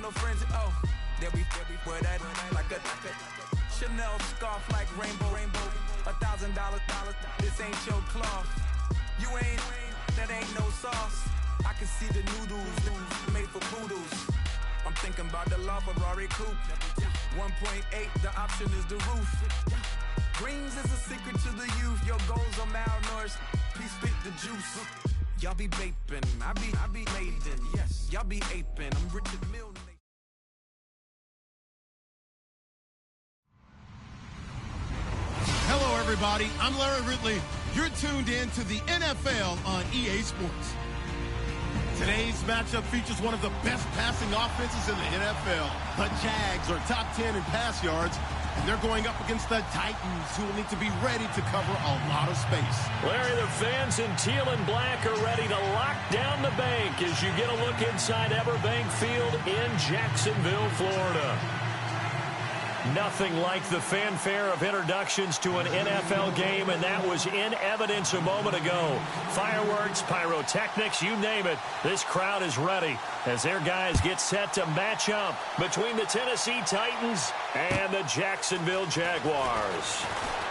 no friends. Oh, they'll be wear that like a Chanel scarf like rainbow. $1,000. This ain't your cloth. You ain't, that ain't no sauce. I can see the noodles made for poodles. I'm thinking about the LaFerrari coupe. 1.8, the option is the roof. Greens is a secret to the youth. Your goals are malnourished. Please spit the juice. Y'all be vaping, I be laden. Yes, y'all be aping. I'm Richard Milne. Hello, everybody. I'm Larry Ridley. You're tuned in to the NFL on EA Sports. Today's matchup features one of the best passing offenses in the NFL. The Jags are top 10 in pass yards, and they're going up against the Titans, who will need to be ready to cover a lot of space. Larry, the fans in teal and black are ready to lock down the bank as you get a look inside Everbank Field in Jacksonville, Florida. Nothing like the fanfare of introductions to an NFL game, and that was in evidence a moment ago. Fireworks, pyrotechnics, you name it. This crowd is ready as their guys get set to match up between the Tennessee Titans and the Jacksonville Jaguars.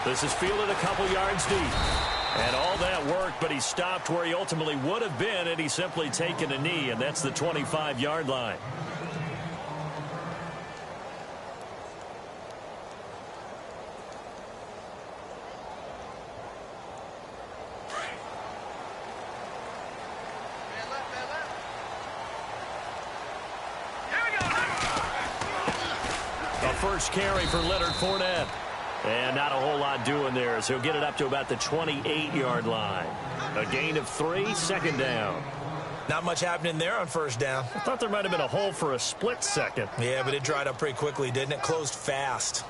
This is fielded a couple yards deep. And all that work, but he stopped where he ultimately would have been had he simply taken a knee, and that's the 25-yard line. First carry for Leonard Fournette. And not a whole lot doing there, so he'll get it up to about the 28-yard line. A gain of 3, second down. Not much happening there on first down. I thought there might have been a hole for a split second. Yeah, but it dried up pretty quickly, didn't it? Closed fast.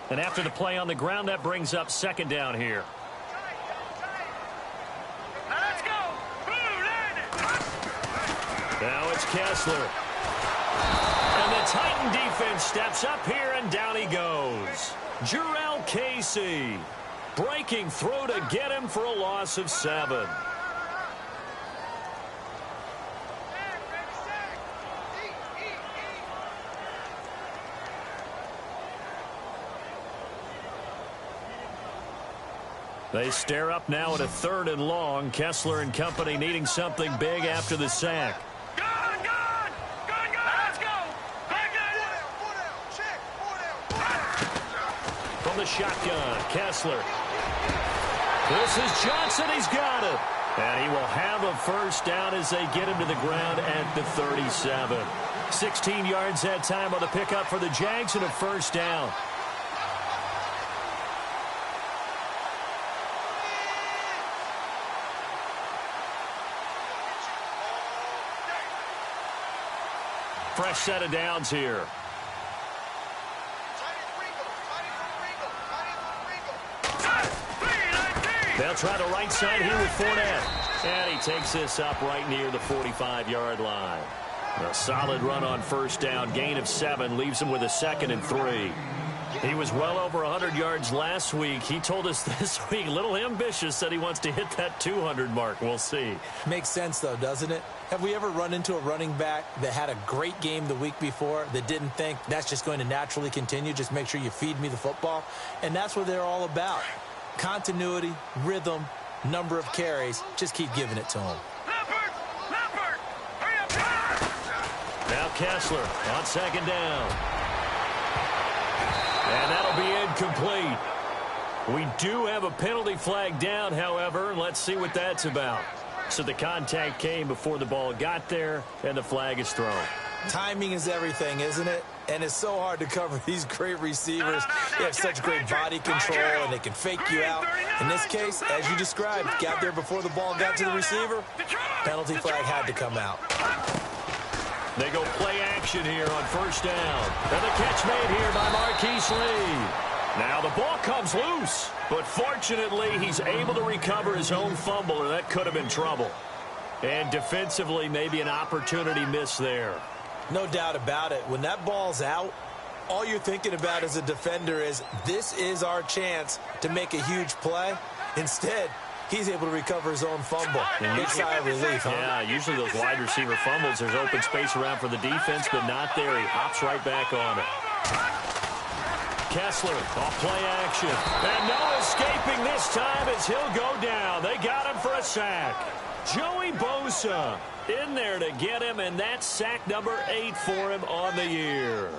And after the play on the ground, that brings up second down here. Let's go. Now it's Kessler. And the Titan defense steps up here, and down he goes. Jurrell Casey breaking through to get him for a loss of 7. They stare up now at a 3rd and long. Kessler and company needing something big after the sack. Gone! Let's go! From the shotgun, Kessler. This is Johnson. He's got it. And he will have a first down as they get him to the ground at the 37. 16 yards that time on the pickup for the Jags and a first down. Fresh set of downs here. They'll try the right side here with Fournette. And he takes this up right near the 45-yard line. A solid run on first down. Gain of 7 leaves him with a 2nd and 3. He was well over 100 yards last week. He told us this week, a little ambitious, said he wants to hit that 200 mark. We'll see. Makes sense, though, doesn't it? Have we ever run into a running back that had a great game the week before that didn't think that's just going to naturally continue? Just make sure you feed me the football. And that's what they're all about. Continuity, rhythm, number of carries. Just keep giving it to him. Leopard! Hurry up! Now Kessler on second down. And that'll be incomplete. We do have a penalty flag down, however. Let's see what that's about. So the contact came before the ball got there, and the flag is thrown. Timing is everything, isn't it? And it's so hard to cover these great receivers. They have such great body control, and they can fake you out. In this case, as you described, got there before the ball got to the receiver. Penalty flag had to come out. They go play action here on first down. And the catch made here by Marquise Lee. Now the ball comes loose, but fortunately he's able to recover his own fumble, or that could have been trouble. And defensively, maybe an opportunity miss there. No doubt about it. When that ball's out, all you're thinking about as a defender is, this is our chance to make a huge play. Instead, he's able to recover his own fumble. Big sigh of relief, huh? Yeah, usually those wide receiver fumbles, there's open space around for the defense, but not there. He hops right back on it. Kessler off play action. And no escaping this time as he'll go down. They got him for a sack. Joey Bosa in there to get him, and that's sack number 8 for him on the year.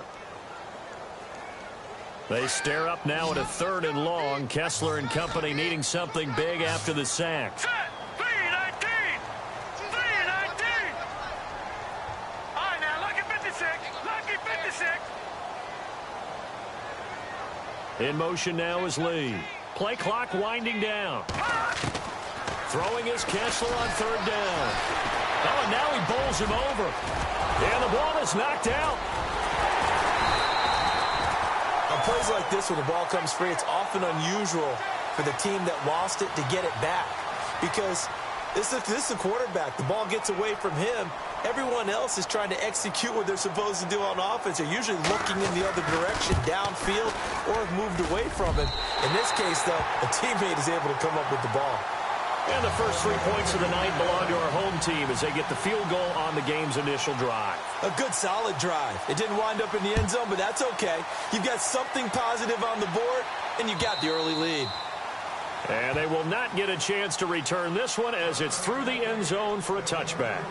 They stare up now at a 3rd and long. Kessler and company needing something big after the sack. Set. 3-19. 3-19. All right, now, lucky 56. Lucky 56. In motion now is Lee. Play clock winding down. Throwing is Kessler on 3rd down. Oh, and now he bowls him over. And the ball is knocked out. On plays like this where the ball comes free, it's often unusual for the team that lost it to get it back. Because this is the quarterback. The ball gets away from him. Everyone else is trying to execute what they're supposed to do on offense. They're usually looking in the other direction, downfield, or have moved away from him. In this case, though, a teammate is able to come up with the ball. And the first 3 points of the night belong to our home team as they get the field goal on the game's initial drive. A good, solid drive. It didn't wind up in the end zone, but that's okay. You've got something positive on the board, and you got the early lead. And they will not get a chance to return this one as it's through the end zone for a touchback.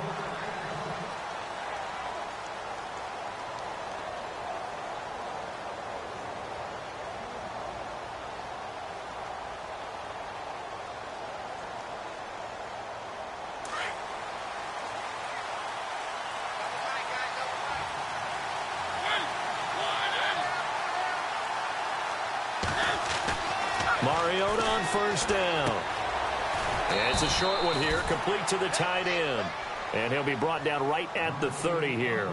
Mariota on 1st down. And it's a short one here, complete to the tight end. And he'll be brought down right at the 30 here.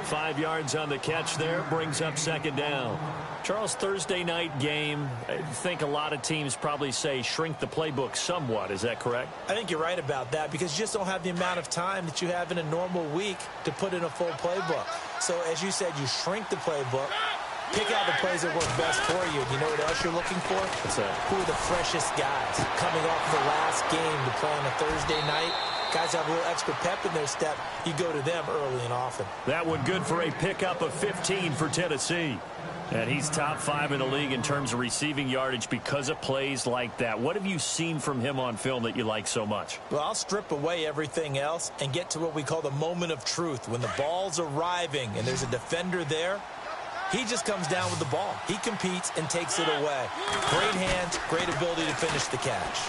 5 yards on the catch there, brings up 2nd down. Charles, Thursday night game, I think a lot of teams probably say shrink the playbook somewhat. Is that correct? I think you're right about that because you just don't have the amount of time that you have in a normal week to put in a full playbook. So, as you said, you shrink the playbook. Pick out the plays that work best for you. You know what else you're looking for? What's that? Who are the freshest guys coming off the last game to play on a Thursday night? Guys have a little extra pep in their step. You go to them early and often. That one good for a pickup of 15 for Tennessee. And he's top 5 in the league in terms of receiving yardage because of plays like that. What have you seen from him on film that you like so much? Well, I'll strip away everything else and get to what we call the moment of truth. When the ball's arriving and there's a defender there, he just comes down with the ball. He competes and takes it away. Great hands, great ability to finish the catch.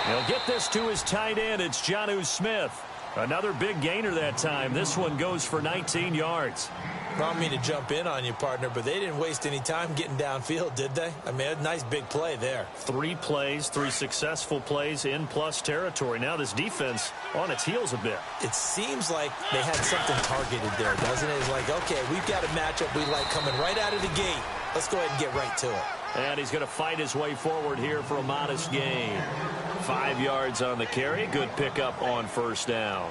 He'll get this to his tight end. It's Jonnu Smith. Another big gainer that time. This one goes for 19 yards. I don't mean to jump in on you, partner, but they didn't waste any time getting downfield, did they? I mean, a nice big play there. 3 plays, 3 successful plays in plus territory. Now this defense on its heels a bit. It seems like they had something targeted there, doesn't it? It's like, okay, we've got a matchup we like coming right out of the gate. Let's go ahead and get right to it. And he's going to fight his way forward here for a modest gain. 5 yards on the carry. Good pickup on 1st down.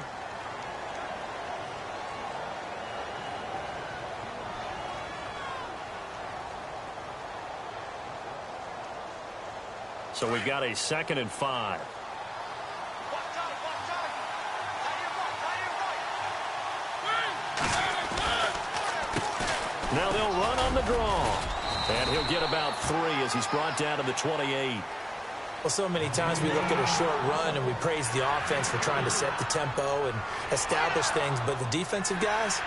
So we've got a 2nd and 5. Now they'll run on the draw. And he'll get about 3 as he's brought down to the 28. Well, so many times we look at a short run and we praise the offense for trying to set the tempo and establish things. But the defensive guys,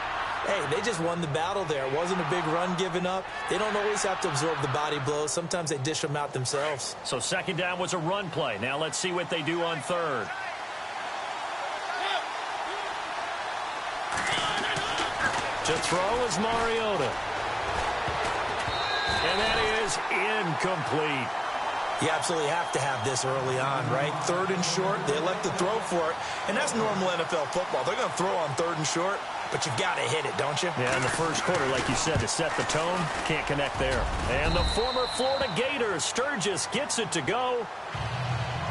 hey, they just won the battle there. It wasn't a big run given up. They don't always have to absorb the body blows. Sometimes they dish them out themselves. So 2nd down was a run play. Now let's see what they do on 3rd. To throw is Mariota. And that is incomplete. You absolutely have to have this early on, right? 3rd and short, they elect to throw for it. And that's normal NFL football. They're going to throw on 3rd and short, but you've got to hit it, don't you? Yeah, in the first quarter, like you said, to set the tone, can't connect there. And the former Florida Gator, Sturgis, gets it to go.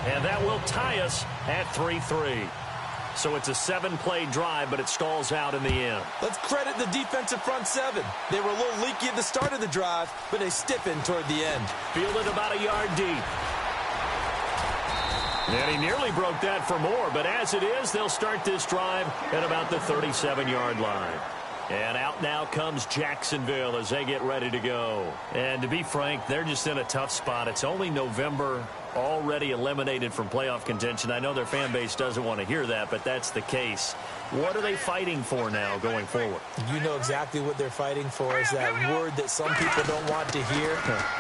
And that will tie us at 3-3. So it's a 7-play drive, but it stalls out in the end. Let's credit the defensive front seven. They were a little leaky at the start of the drive, but they stiffened toward the end. Fielded about a yard deep. And he nearly broke that for more, but as it is, they'll start this drive at about the 37-yard line. And out now comes Jacksonville as they get ready to go. And to be frank, they're just in a tough spot. It's only November, already eliminated from playoff contention. I know their fan base doesn't want to hear that, but that's the case. What are they fighting for now going forward? You know exactly what they're fighting for is that word that some people don't want to hear,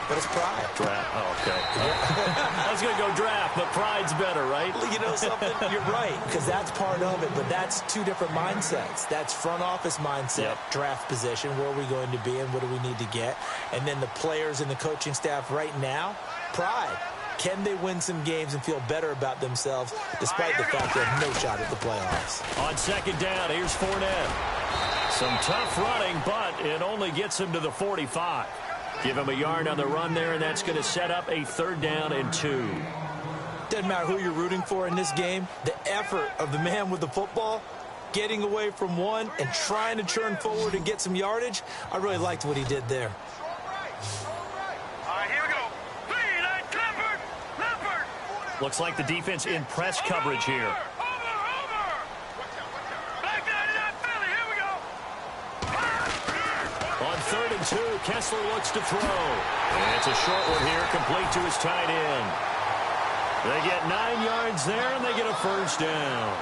but it's pride. Draft. Oh, okay. I was going to go draft, but pride's better, right? You know something? You're right, because that's part of it, but that's two different mindsets. That's front office mindset, draft position, where are we going to be and what do we need to get? And then the players and the coaching staff right now, pride. Can they win some games and feel better about themselves despite the fact they have no shot at the playoffs? On second down, here's Fournette. Some tough running, but it only gets him to the 45. Give him a yard on the run there, and that's going to set up a 3rd down and 2. Doesn't matter who you're rooting for in this game. The effort of the man with the football, getting away from one and trying to turn forward and get some yardage, I really liked what he did there. Looks like the defense in press coverage here. On 3rd and 2, Kessler looks to throw. And it's a short one here, complete to his tight end. They get 9 yards there, and they get a 1st down.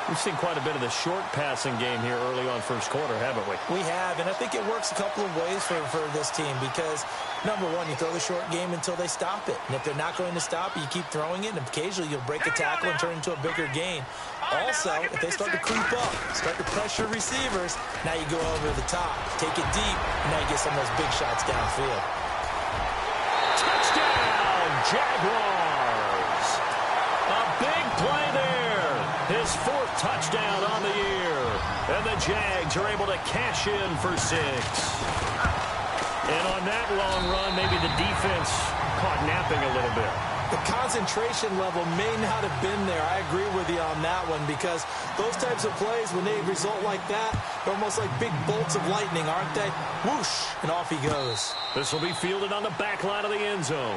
We've seen quite a bit of the short passing game here early on first quarter, haven't we? We have, and I think it works a couple of ways for this team because, number one, you throw the short game until they stop it. And if they're not going to stop it, you keep throwing it, and occasionally you'll break a tackle and turn it into a bigger gain. Also, if they start to creep up, start to pressure receivers, now you go over the top, take it deep, and now you get some of those big shots downfield. Touchdown, Jaguars! A big play there. His 4th touchdown on the year. And the Jags are able to cash in for 6. And on that long run, maybe the defense caught napping a little bit. The concentration level may not have been there. I agree with you on that one because those types of plays, when they result like that, they're almost like big bolts of lightning, aren't they? Whoosh, and off he goes. This will be fielded on the back line of the end zone.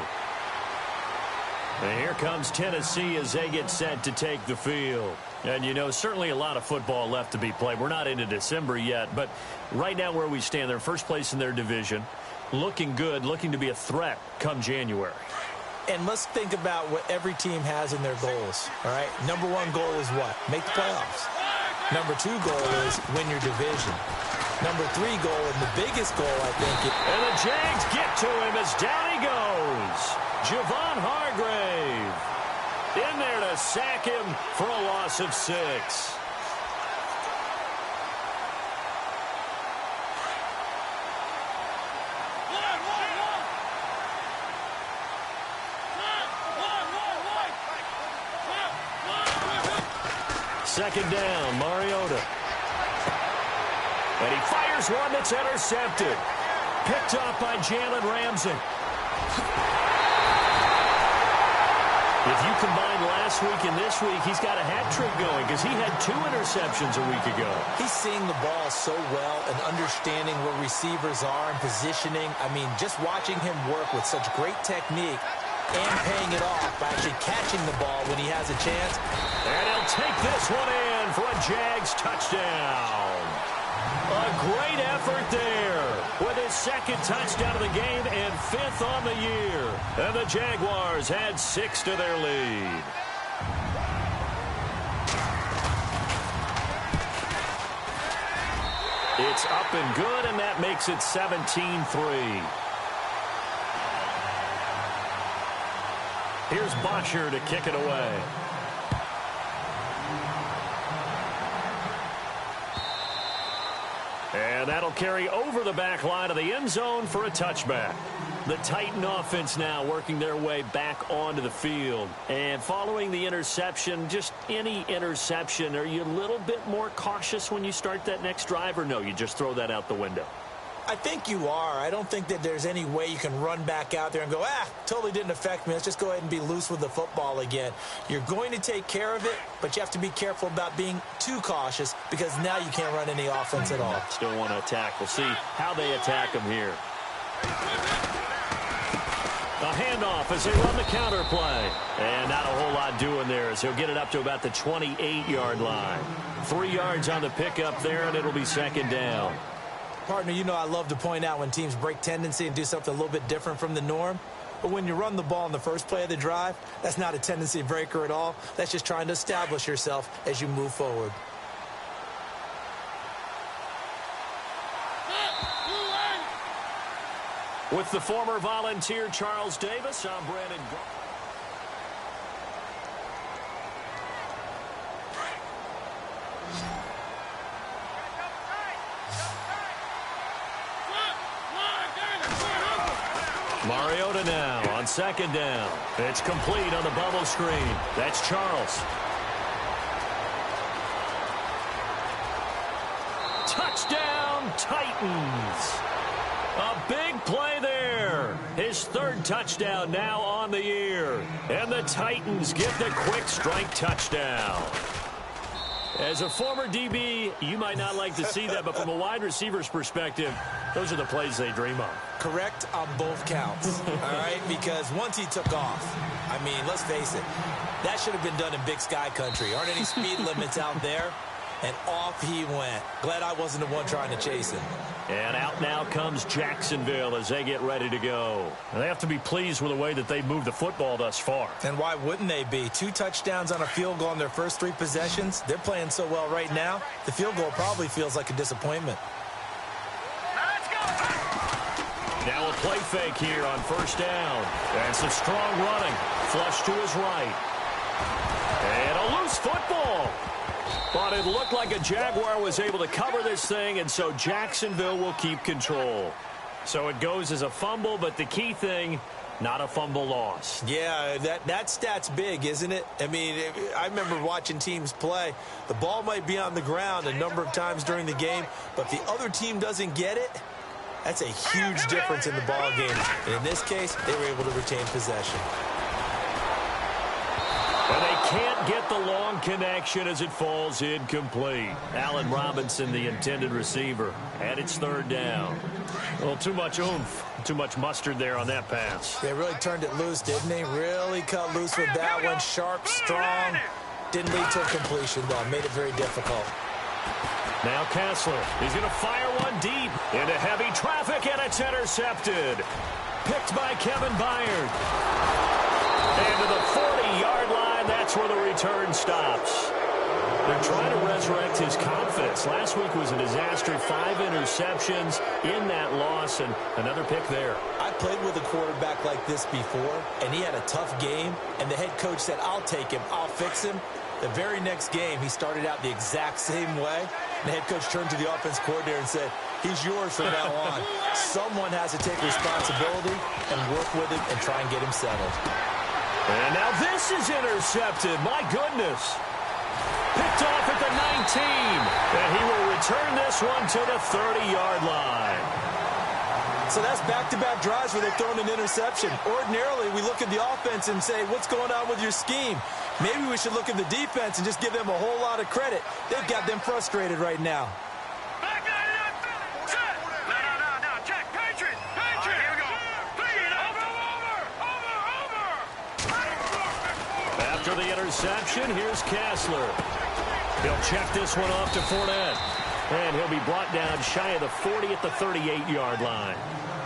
And here comes Tennessee as they get set to take the field. And, you know, certainly a lot of football left to be played. We're not into December yet, but right now where we stand, they're first place in their division, looking good, looking to be a threat come January. And let's think about what every team has in their goals, all right? Number 1 goal is what? Make the playoffs. Number 2 goal is win your division. Number 3 goal, and the biggest goal, I think. And the Jags get to him as down he goes. Javon Hargrave in there to sack him for a loss of 6. Second down, Mariota. And he fires one that's intercepted. Picked up by Jalen Ramsey. If you combine last week and this week, he's got a hat trick going because he had 2 interceptions a week ago. He's seeing the ball so well and understanding where receivers are and positioning. I mean, just watching him work with such great technique and paying it off by actually catching the ball when he has a chance. And he'll take this one in for a Jags touchdown. A great effort there with his 2nd touchdown of the game and 5th on the year. And the Jaguars add 6 to their lead. It's up and good, and that makes it 17-3. Here's Bosher to kick it away. And that'll carry over the back line of the end zone for a touchback. The Titan offense now working their way back onto the field. And following the interception, just any interception, are you a little bit more cautious when you start that next drive, or no, you just throw that out the window? I think you are. I don't think that there's any way you can run back out there and go, totally didn't affect me. Let's just go ahead and be loose with the football again. You're going to take care of it, but you have to be careful about being too cautious because now you can't run any offense at all. Still want to attack. We'll see how they attack him here. A handoff as they run the counter play. And not a whole lot doing there as he'll get it up to about the 28-yard line. 3 yards on the pickup there, and it'll be second down. Partner, you know I love to point out when teams break tendency and do something a little bit different from the norm. But when you run the ball in the first play of the drive, that's not a tendency breaker at all. That's just trying to establish yourself as you move forward. With the former Volunteer Charles Davis, I'm Brandon. Mariota now on second down. It's complete on the bubble screen. That's Charles. Touchdown, Titans. A big play there. His third touchdown now on the year. And the Titans get the quick strike touchdown. As a former DB, you might not like to see that, but from a wide receiver's perspective, those are the plays they dream of. Correct on both counts, all right? Because once he took off, I mean, let's face it, that should have been done in Big Sky Country. Aren't any speed limits out there? And off he went. Glad I wasn't the one trying to chase him. And out now comes Jacksonville as they get ready to go. And they have to be pleased with the way that they moved the football thus far. And why wouldn't they be? 2 touchdowns on a field goal in their first 3 possessions. They're playing so well right now, the field goal probably feels like a disappointment. Now a play fake here on first down. And some strong running. Flush to his right. And a loose football. But it looked like a Jaguar was able to cover this thing, and so Jacksonville will keep control. So it goes as a fumble, but the key thing, not a fumble loss. Yeah, that stat's big, isn't it? I mean, I remember watching teams play. The ball might be on the ground a number of times during the game, but if the other team doesn't get it, that's a huge difference in the ball game. And in this case, they were able to retain possession. And they can't get the long connection as it falls incomplete. Allen Robinson, the intended receiver, and it's third down. Well, too much oomph, too much mustard there on that pass. They really turned it loose, didn't they? Really cut loose with that one. Sharp, strong. Didn't lead to a completion, though. Made it very difficult. Now Kessler, he's going to fire one deep into heavy traffic, and it's intercepted. Picked by Kevin Byard. And to the 40-yard line, that's where the return stops. They're trying to resurrect his confidence. Last week was a disaster. 5 interceptions in that loss, and another pick there. I played with a quarterback like this before, and he had a tough game, and the head coach said, I'll take him, I'll fix him. The very next game, he started out the exact same way. And the head coach turned to the offense coordinator and said, he's yours from now on. Someone has to take responsibility and work with him and try and get him settled. And now this is intercepted. My goodness. Picked off at the 19. And he will return this one to the 30-yard line. So that's back-to-back drives where they've thrown an interception. Ordinarily, we look at the offense and say, what's going on with your scheme? Maybe we should look at the defense and just give them a whole lot of credit. They've got them frustrated right now. After the interception, here's Kessler. He'll check this one off to Fournette. And he'll be brought down shy of the 40 at the 38-yard line.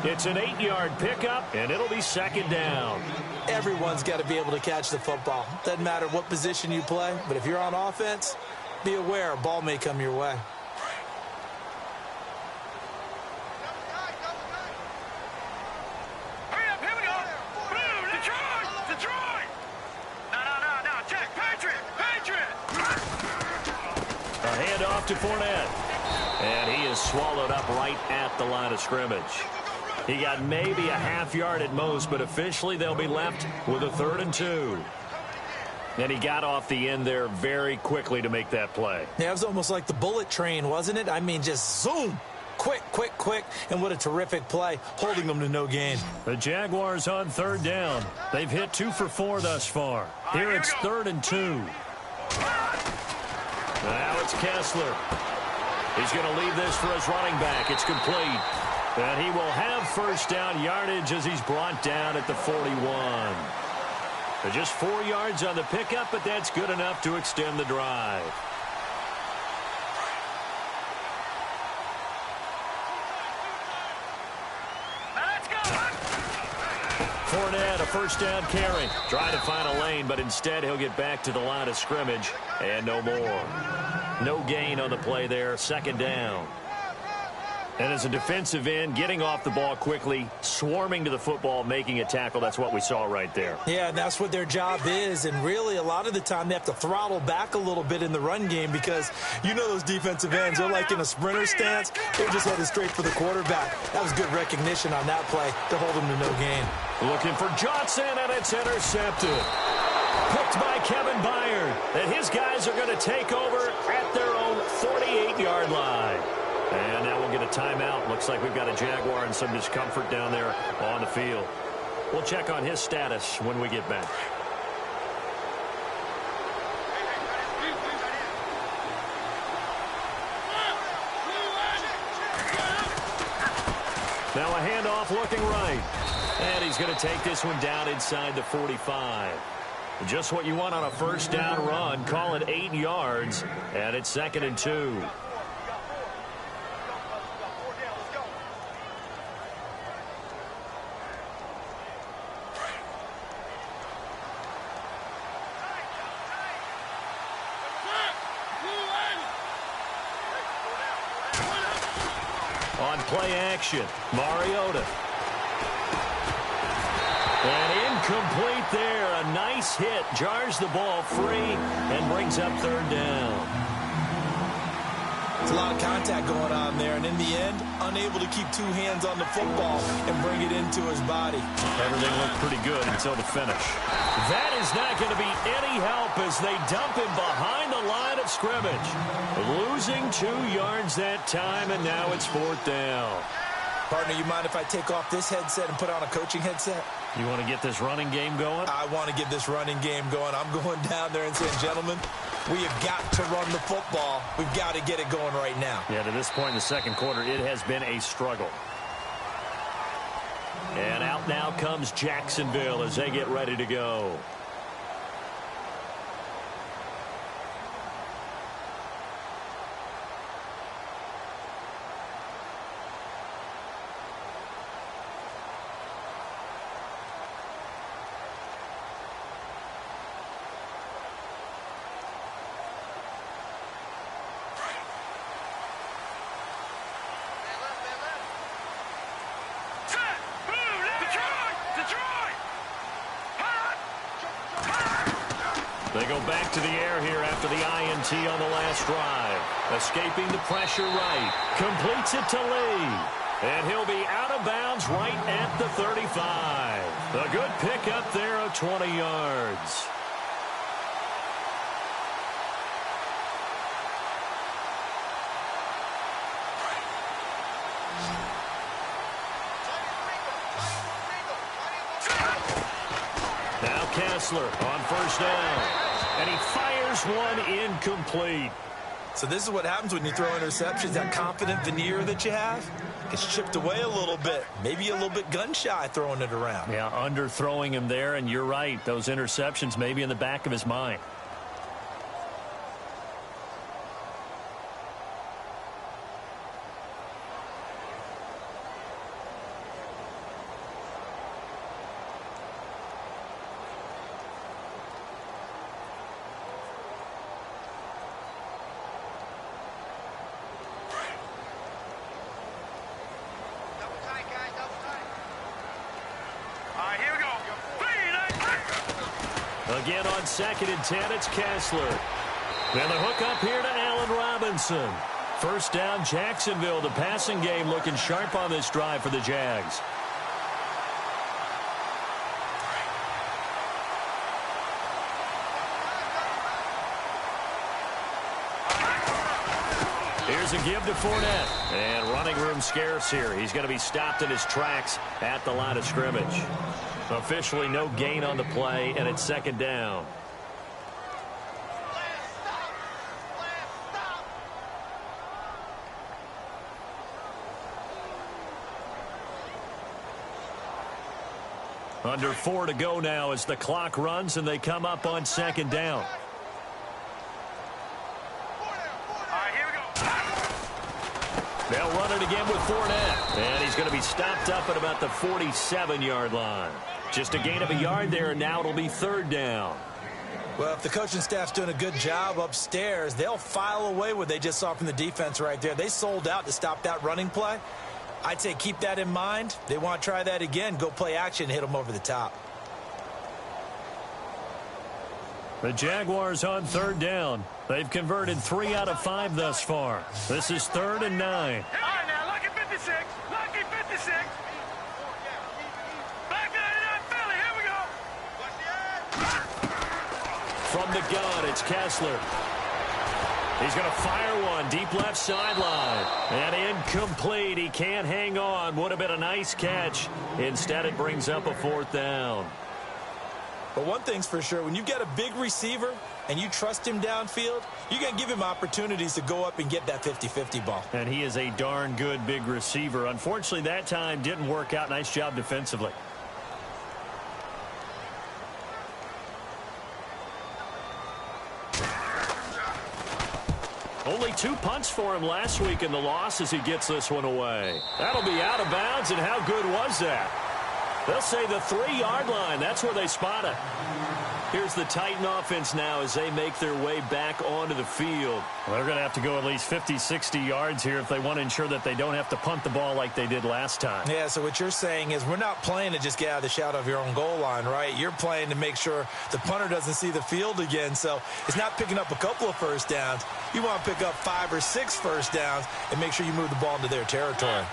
It's an 8-yard pickup, and it'll be second down. Everyone's got to be able to catch the football. Doesn't matter what position you play, but if you're on offense, be aware a ball may come your way. Hurry up, here we go. Blue, Detroit. No, check, Patriot. A handoff to Fournette. And he is swallowed up right at the line of scrimmage. He got maybe a half yard at most, but officially they'll be left with a 3rd and 2. And he got off the end there very quickly to make that play. Yeah, it was almost like the bullet train, wasn't it? I mean, just zoom. quick, and what a terrific play, holding them to no gain. The Jaguars on third down. They've hit 2 for 4 thus far. Here it's 3rd and 2. Now it's Kessler. He's going to leave this for his running back. It's complete. And he will have first down yardage as he's brought down at the 41. Just 4 yards on the pickup, but that's good enough to extend the drive. Fournette, a first down carry. Trying to find a lane, but instead he'll get back to the line of scrimmage. And no more. No gain on the play there. 2nd down. And as a defensive end, getting off the ball quickly, swarming to the football, making a tackle, that's what we saw right there. Yeah, and that's what their job is. And really, a lot of the time, they have to throttle back a little bit in the run game because you know those defensive ends, they're like in a sprinter stance. They're just headed straight for the quarterback. That was good recognition on that play to hold them to no gain. Looking for Johnson, and it's intercepted. Picked by Kevin Byard. And his guys are going to take over at their own 48-yard line. And now we'll get a timeout. Looks like we've got a Jaguar and some discomfort down there on the field. We'll check on his status when we get back. Now a handoff looking right. And he's going to take this one down inside the 45. Just what you want on a first down run. Call it 8 yards. And it's 2nd and 2. On play action, Mariota. And incomplete there. A nice hit. Jars the ball free and brings up 3rd down. There's a lot of contact going on there, and in the end, unable to keep 2 hands on the football and bring it into his body. Everything looked pretty good until the finish. That is not going to be any help as they dump him behind the line of scrimmage. Losing 2 yards that time, and now it's 4th down. Partner, you mind if I take off this headset and put on a coaching headset? You want to get this running game going? I want to get this running game going. I'm going down there and saying, gentlemen, we have got to run the football. We've got to get it going right now. Yeah, to this point in the 2nd quarter, it has been a struggle. And out now comes Jacksonville as they get ready to go. They go back to the air here after the INT on the last drive. Escaping the pressure right. Completes it to Lee. And he'll be out of bounds right at the 35. A good pickup there of 20 yards. Now Kessler on first down. And he fires one incomplete. So this is what happens when you throw interceptions. That confident veneer that you have gets chipped away a little bit. Maybe a little bit gun-shy throwing it around. Yeah, underthrowing him there, and you're right. Those interceptions may be in the back of his mind. Again on 2nd and 10, it's Kessler. And the hook up here to Allen Robinson. First down, Jacksonville. The passing game looking sharp on this drive for the Jags. Here's is a give to Fournette. And running room scarce here. He's going to be stopped in his tracks at the line of scrimmage. Officially no gain on the play, and it's second down. Under 4 to go now as the clock runs and they come up on second down. They'll run it again with Fournette. And he's going to be stopped up at about the 47-yard line. Just a gain of a yard there, and now it'll be third down. Well, if the coaching staff's doing a good job upstairs, they'll file away what they just saw from the defense right there. They sold out to stop that running play. I'd say keep that in mind. They want to try that again. Go play action, hit them over the top. The Jaguars on third down. They've converted 3 out of 5 thus far. This is 3rd and 9. All right, now, lucky 56. Lucky 56. Back 99 Philly. Here we go. From the gun, it's Kessler. He's going to fire one deep left sideline. And incomplete. He can't hang on. Would have been a nice catch. Instead, it brings up a 4th down. But one thing's for sure, when you've got a big receiver and you trust him downfield, you're going to give him opportunities to go up and get that 50-50 ball. And he is a darn good big receiver. Unfortunately, that time didn't work out. Nice job defensively. Only 2 punts for him last week in the loss as he gets this one away. That'll be out of bounds, and how good was that? They'll say the 3-yard line. That's where they spot it. Here's the Titan offense now as they make their way back onto the field. Well, they're going to have to go at least 50, 60 yards here if they want to ensure that they don't have to punt the ball like they did last time. Yeah, so what you're saying is we're not playing to just get out of the shadow of your own goal line, right? You're playing to make sure the punter doesn't see the field again. So it's not picking up a couple of first downs. You want to pick up 5 or 6 first downs and make sure you move the ball into their territory.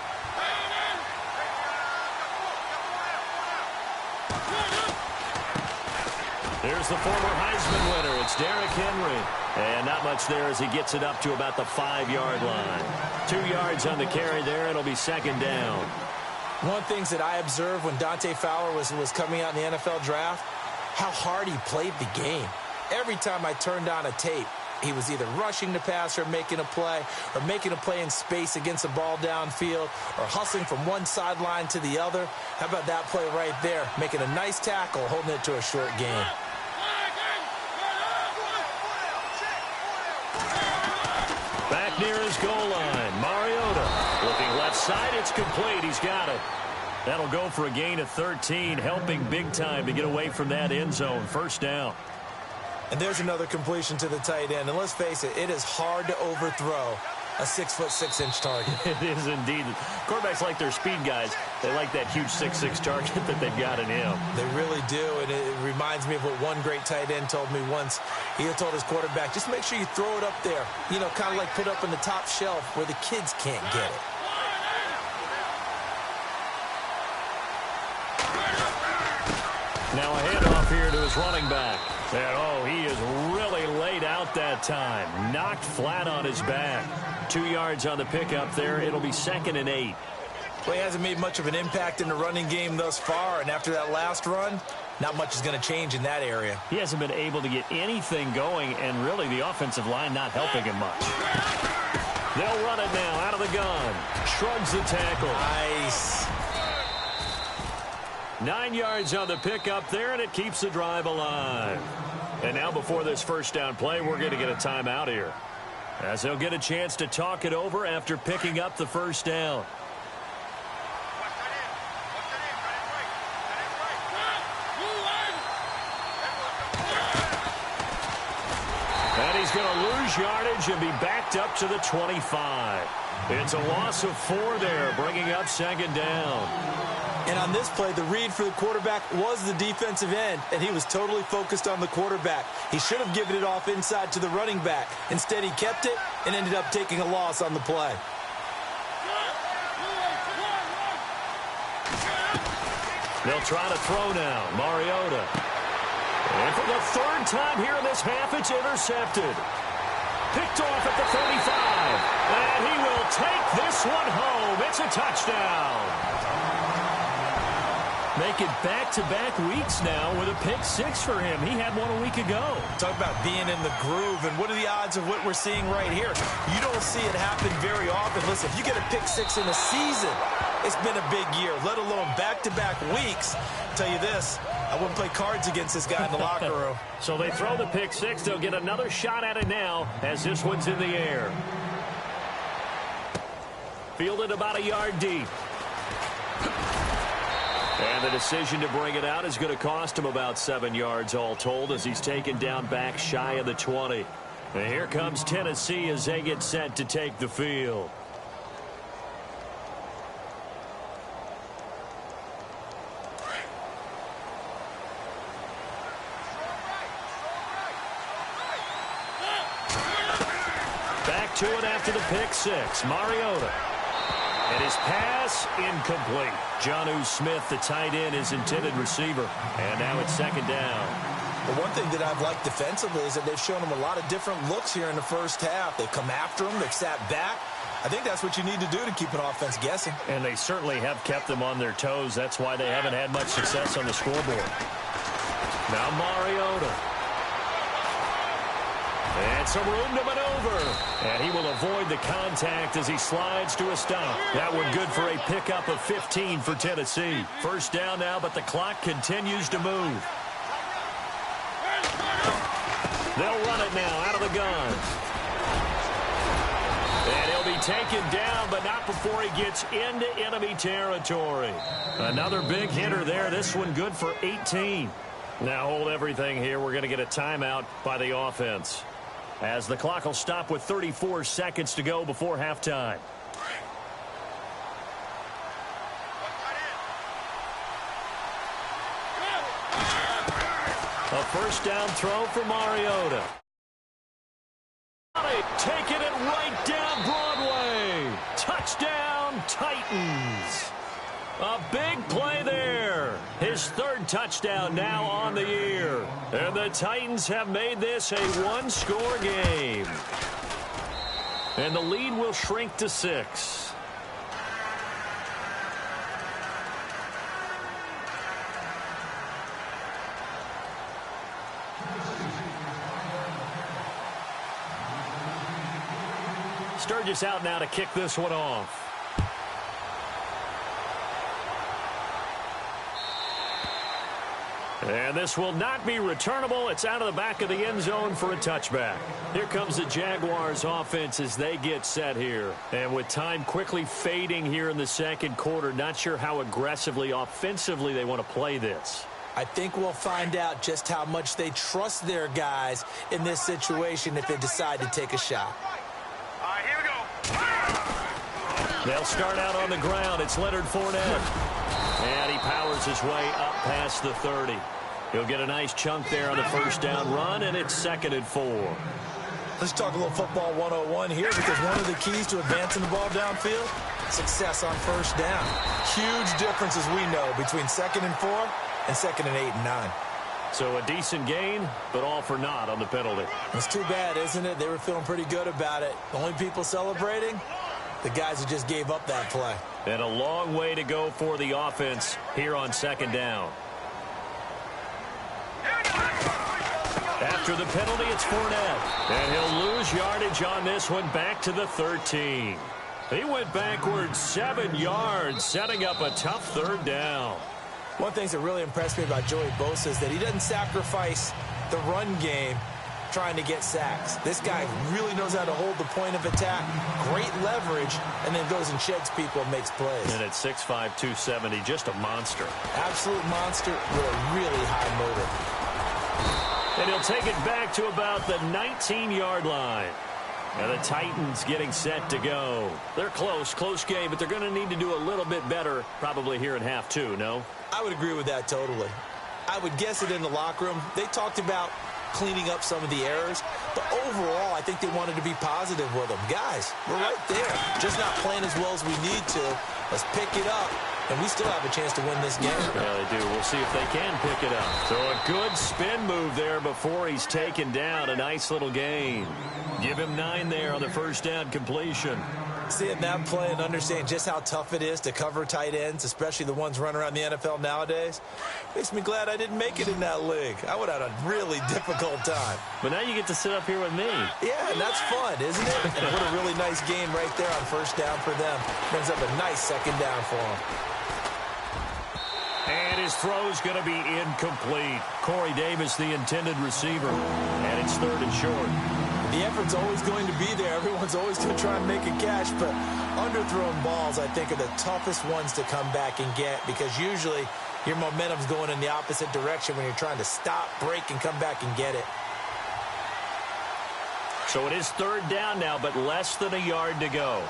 There's the former Heisman winner. It's Derrick Henry. And not much there as he gets it up to about the 5-yard line. 2 yards on the carry there. It'll be second down. One of the things that I observed when Dante Fowler was coming out in the NFL draft, how hard he played the game. Every time I turned on a tape, he was either rushing the passer, making a play in space against the ball downfield, or hustling from one sideline to the other. How about that play right there? Making a nice tackle, holding it to a short gain. Back near his goal line, Mariota. Looking left side, it's complete. He's got it. That'll go for a gain of 13, helping big time to get away from that end zone. First down. And there's another completion to the tight end. And let's face it, it is hard to overthrow a 6'6" target. It is indeed. Quarterbacks like their speed guys. They like that huge 6'6" target that they've got in him. They really do, and it reminds me of what one great tight end told me once. He had told his quarterback, just make sure you throw it up there. You know, kind of like put up in the top shelf where the kids can't get it. Now a handoff here to his running back. And, he is really laid out that time. Knocked flat on his back. 2 yards on the pickup there. It'll be 2nd and 8. Well, he hasn't made much of an impact in the running game thus far, and after that last run, not much is going to change in that area. He hasn't been able to get anything going, and really the offensive line not helping him much. They'll run it now out of the gun. Shrugs the tackle. Nice. 9 yards on the pickup there, and it keeps the drive alive. And now before this first down play, we're going to get a timeout here, as they'll get a chance to talk it over after picking up the first down. And he's going to lose yardage and be backed up to the 25. It's a loss of 4 there, bringing up second down. And on this play, the read for the quarterback was the defensive end, and he was totally focused on the quarterback. He should have given it off inside to the running back. Instead, he kept it and ended up taking a loss on the play. They'll try to throw now. Mariota. And for the 3rd time here in this half, it's intercepted. Picked off at the 35. And he will take this one home. It's a touchdown. Make it back-to-back weeks now with a pick six for him. He had one a week ago. Talk about being in the groove, and what are the odds of what we're seeing right here? You don't see it happen very often. Listen, if you get a pick six in a season, it's been a big year, let alone back-to-back weeks. I'll tell you this, I wouldn't play cards against this guy in the locker room. So they throw the pick six. They'll get another shot at it now as this one's in the air. Fielded about a yard deep. And the decision to bring it out is going to cost him about 7 yards all told as he's taken down back shy of the 20. And here comes Tennessee as they get set to take the field. Back to it after the pick six. Mariota. And his pass incomplete. Jonnu Smith, the tight end, his intended receiver. And now it's second down. The one thing that I've liked defensively is that they've shown him a lot of different looks here in the first half. They've come after him. They've sat back. I think that's what you need to do to keep an offense guessing. And they certainly have kept them on their toes. That's why they haven't had much success on the scoreboard. Now Mariota. And some room to maneuver. And he will avoid the contact as he slides to a stop. That one good for a pickup of 15 for Tennessee. First down now, but the clock continues to move. They'll run it now out of the gun. And he'll be taken down, but not before he gets into enemy territory. Another big hitter there. This one good for 18. Now hold everything here. We're going to get a timeout by the offense, as the clock will stop with 34 seconds to go before halftime. A first down throw for Mariota. Taking it right down Broadway. Touchdown, Titans. A big play there. His third touchdown now on the year. And the Titans have made this a one-score game. And the lead will shrink to 6. Sturgis out now to kick this one off. And this will not be returnable. It's out of the back of the end zone for a touchback. Here comes the Jaguars offense as they get set here. And with time quickly fading here in the second quarter, not sure how aggressively, offensively they want to play this. I think we'll find out just how much they trust their guys in this situation if they decide to take a shot. All right, here we go. They'll start out on the ground. It's Leonard Fournette. And he powers his way up past the 30. He'll get a nice chunk there on the first down run, and it's 2nd and 4. Let's talk a little football 101 here, because one of the keys to advancing the ball downfield, success on first down. Huge difference, as we know, between 2nd and 4 and 2nd and 8 and 9. So a decent gain, but all for naught on the penalty. It's too bad, isn't it? They were feeling pretty good about it. The only people celebrating, the guys who just gave up that play. And a long way to go for the offense here on 2nd down. After the penalty, it's Fournette. And he'll lose yardage on this one, back to the 13. He went backwards 7 yards, setting up a tough 3rd down. One thing that really impressed me about Joey Bosa is that he doesn't sacrifice the run game trying to get sacks. This guy really knows how to hold the point of attack, great leverage, and then goes and sheds people and makes plays. And at 6'5", 270, just a monster. Absolute monster with a really high motor. And he'll take it back to about the 19-yard line. And the Titans getting set to go. They're close game, but they're going to need to do a little bit better probably here in half 2, no? I would agree with that totally. I would guess it in the locker room. They talked about cleaning up some of the errors, but overall, I think they wanted to be positive with them. Guys, we're right there. Just not playing as well as we need to. Let's pick it up and we still have a chance to win this game. Yeah, they do. We'll see if they can pick it up. So a good spin move there before he's taken down. A nice little gain. Give him 9 there on the first down completion. Seeing that play and understanding just how tough it is to cover tight ends, especially the ones running around the NFL nowadays, makes me glad I didn't make it in that league. I would have had a really difficult time. But now you get to sit up here with me. Yeah, and that's fun, isn't it? And what a really nice game right there on first down for them. Brings up a nice second down for them. And his throw's going to be incomplete. Corey Davis, the intended receiver. And it's 3rd and short. The effort's always going to be there. Everyone's always going to try and make a catch, but underthrown balls, I think, are the toughest ones to come back and get because usually your momentum's going in the opposite direction when you're trying to stop, break, and come back and get it. So it is 3rd down now, but less than a yard to go.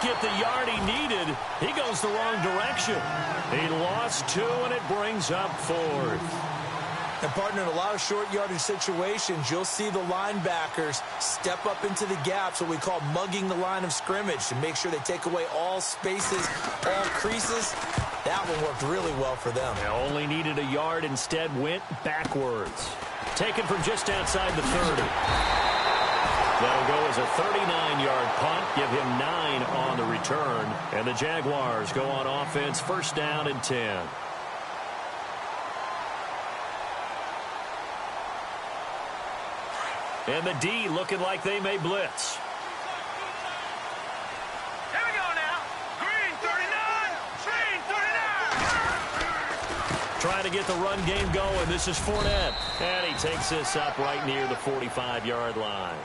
Get the yard he needed. He goes the wrong direction. He lost 2, and it brings up 4th. And, partner, in a lot of short yardage situations, you'll see the linebackers step up into the gaps, what we call mugging the line of scrimmage, to make sure they take away all spaces, all creases. That one worked really well for them. They only needed a yard, instead went backwards. Taken from just outside the 30. That'll go as a 39-yard punt, give him 9 on the return. And the Jaguars go on offense, first down and 10. And the D looking like they may blitz. Here we go now. Green 39. Green 39. Trying to get the run game going. This is Fournette. And he takes this up right near the 45-yard line.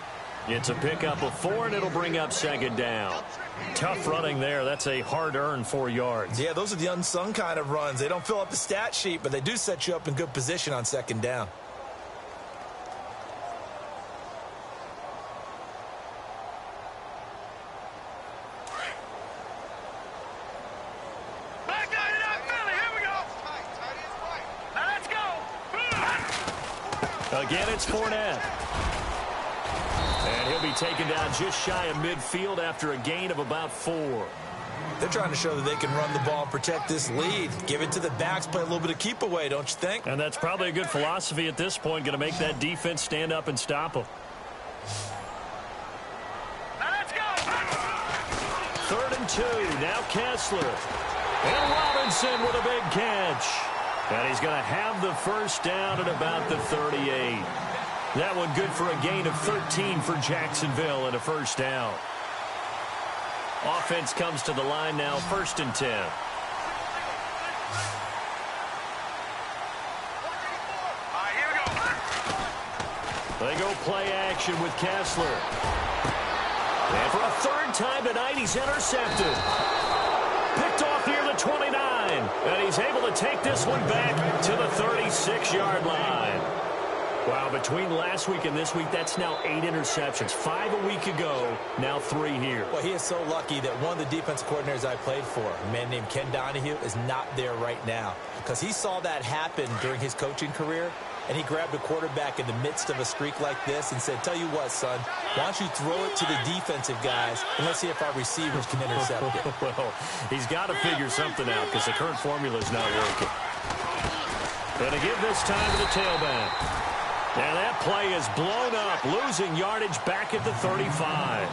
It's a pickup of 4, and it'll bring up 2nd down. Tough running there. That's a hard-earned 4 yards. Yeah, those are the unsung kind of runs. They don't fill up the stat sheet, but they do set you up in good position on 2nd down. Back line it up, Philly. Here we go. Now let's go. Again, it's Fournette. And he'll be taken down just shy of midfield after a gain of about 4. They're trying to show that they can run the ball and protect this lead. Give it to the backs, play a little bit of keep away, don't you think? And that's probably a good philosophy at this point, going to make that defense stand up and stop them. Now let's go. 3rd and 2. Now Kessler. And Robinson with a big catch. And he's going to have the first down at about the 38. That one good for a gain of 13 for Jacksonville and a first down. Offense comes to the line now, 1st and 10. Here we go. They go play action with Kessler. And for a 3rd time tonight, he's intercepted. Picked off near the 29. And he's able to take this one back to the 36-yard line. Wow, between last week and this week, that's now 8 interceptions. 5 a week ago, now 3 here. Well, he is so lucky that one of the defense coordinators I played for, a man named Ken Donahue, is not there right now. Because he saw that happen during his coaching career, and he grabbed a quarterback in the midst of a streak like this and said, tell you what, son, why don't you throw it to the defensive guys, and let's see if our receivers can intercept it. Well, he's got to figure something out because the current formula is not working. Going to give this time to the tailback. And that play is blown up, losing yardage back at the 35.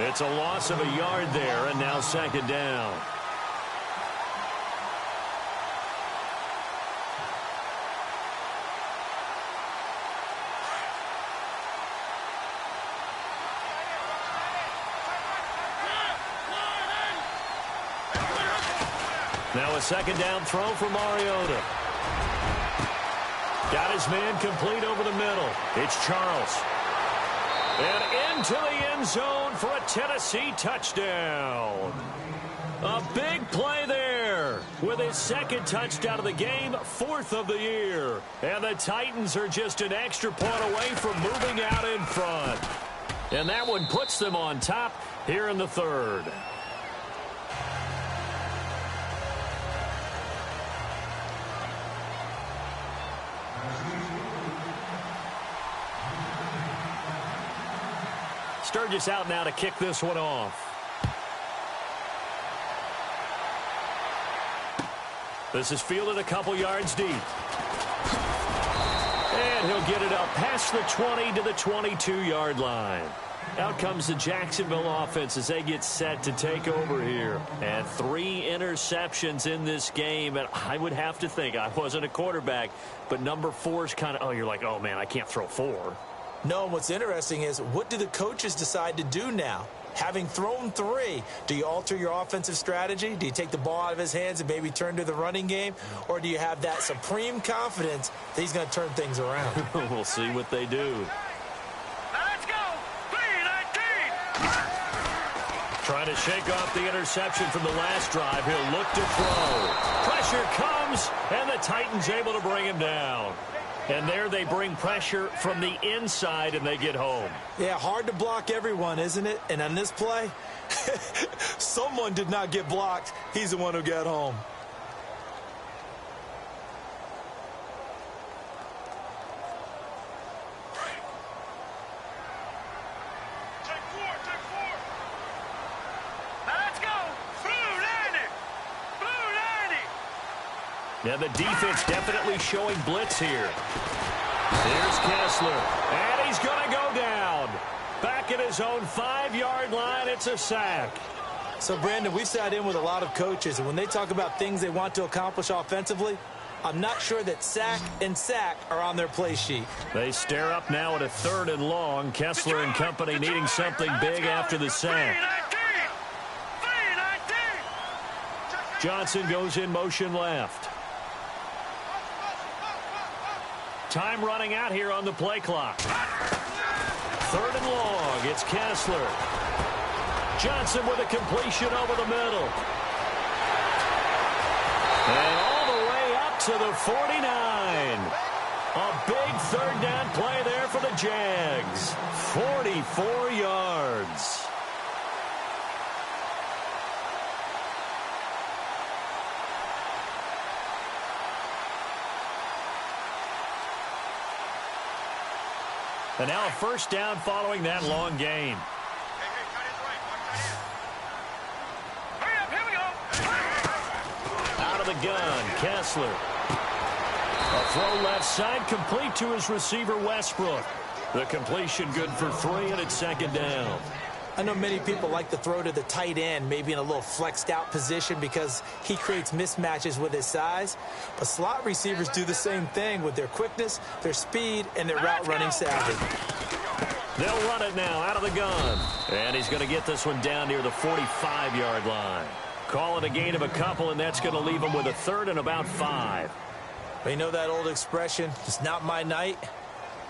It's a loss of a yard there, and now 2nd down. Now a 2nd down throw for Mariota. Got his man complete over the middle. It's Charles. And into the end zone for a Tennessee touchdown. A big play there with his 2nd touchdown of the game, 4th of the year. And the Titans are just an extra point away from moving out in front. And that one puts them on top here in the 3rd. Sturgis out now to kick this one off. This is fielded a couple yards deep. And he'll get it up past the 20 to the 22-yard line. Out comes the Jacksonville offense as they get set to take over here. And 3 interceptions in this game. And I would have to think, I wasn't a quarterback, but number 4 is kind of, you're like, oh, man, I can't throw 4. No, and what's interesting is, what do the coaches decide to do now? Having thrown 3, do you alter your offensive strategy? Do you take the ball out of his hands and maybe turn to the running game? Or do you have that supreme confidence that he's going to turn things around? We'll see what they do. Let's go! 3-19! Trying to shake off the interception from the last drive. He'll look to throw. Pressure comes, and the Titans able to bring him down. And there they bring pressure from the inside, and they get home. Yeah, hard to block everyone, isn't it? And on this play, someone did not get blocked. He's the one who got home. Take 4! Now let's go! Blue 90! Blue 90! Now the defense definitely showing blitz here. Here's Kessler, and he's going to go down. Back at his own 5-yard line, it's a sack. So, Brandon, we sat in with a lot of coaches, and when they talk about things they want to accomplish offensively, I'm not sure that sack and sack are on their play sheet. They stare up now at a 3rd and long. Kessler and company needing something big after the sack. 3-19! Johnson goes in motion left. Time running out here on the play clock. 3rd and long. It's Kessler. Johnson with a completion over the middle. And all the way up to the 49. A big 3rd down play there for the Jags. 44 yards. And now a 1st down following that long game. Hurry up, here we go! Out of the gun, Kessler. A throw left side, complete to his receiver, Westbrook. The completion good for 3, and it's 2nd down. I know many people like to throw to the tight end, maybe in a little flexed out position because he creates mismatches with his size. But slot receivers do the same thing with their quickness, their speed, and their route running savvy. They'll run it now out of the gun. And he's going to get this one down near the 45-yard line. Call it a gain of a couple, and that's going to leave him with a 3rd and about 5. But you know that old expression, it's not my night?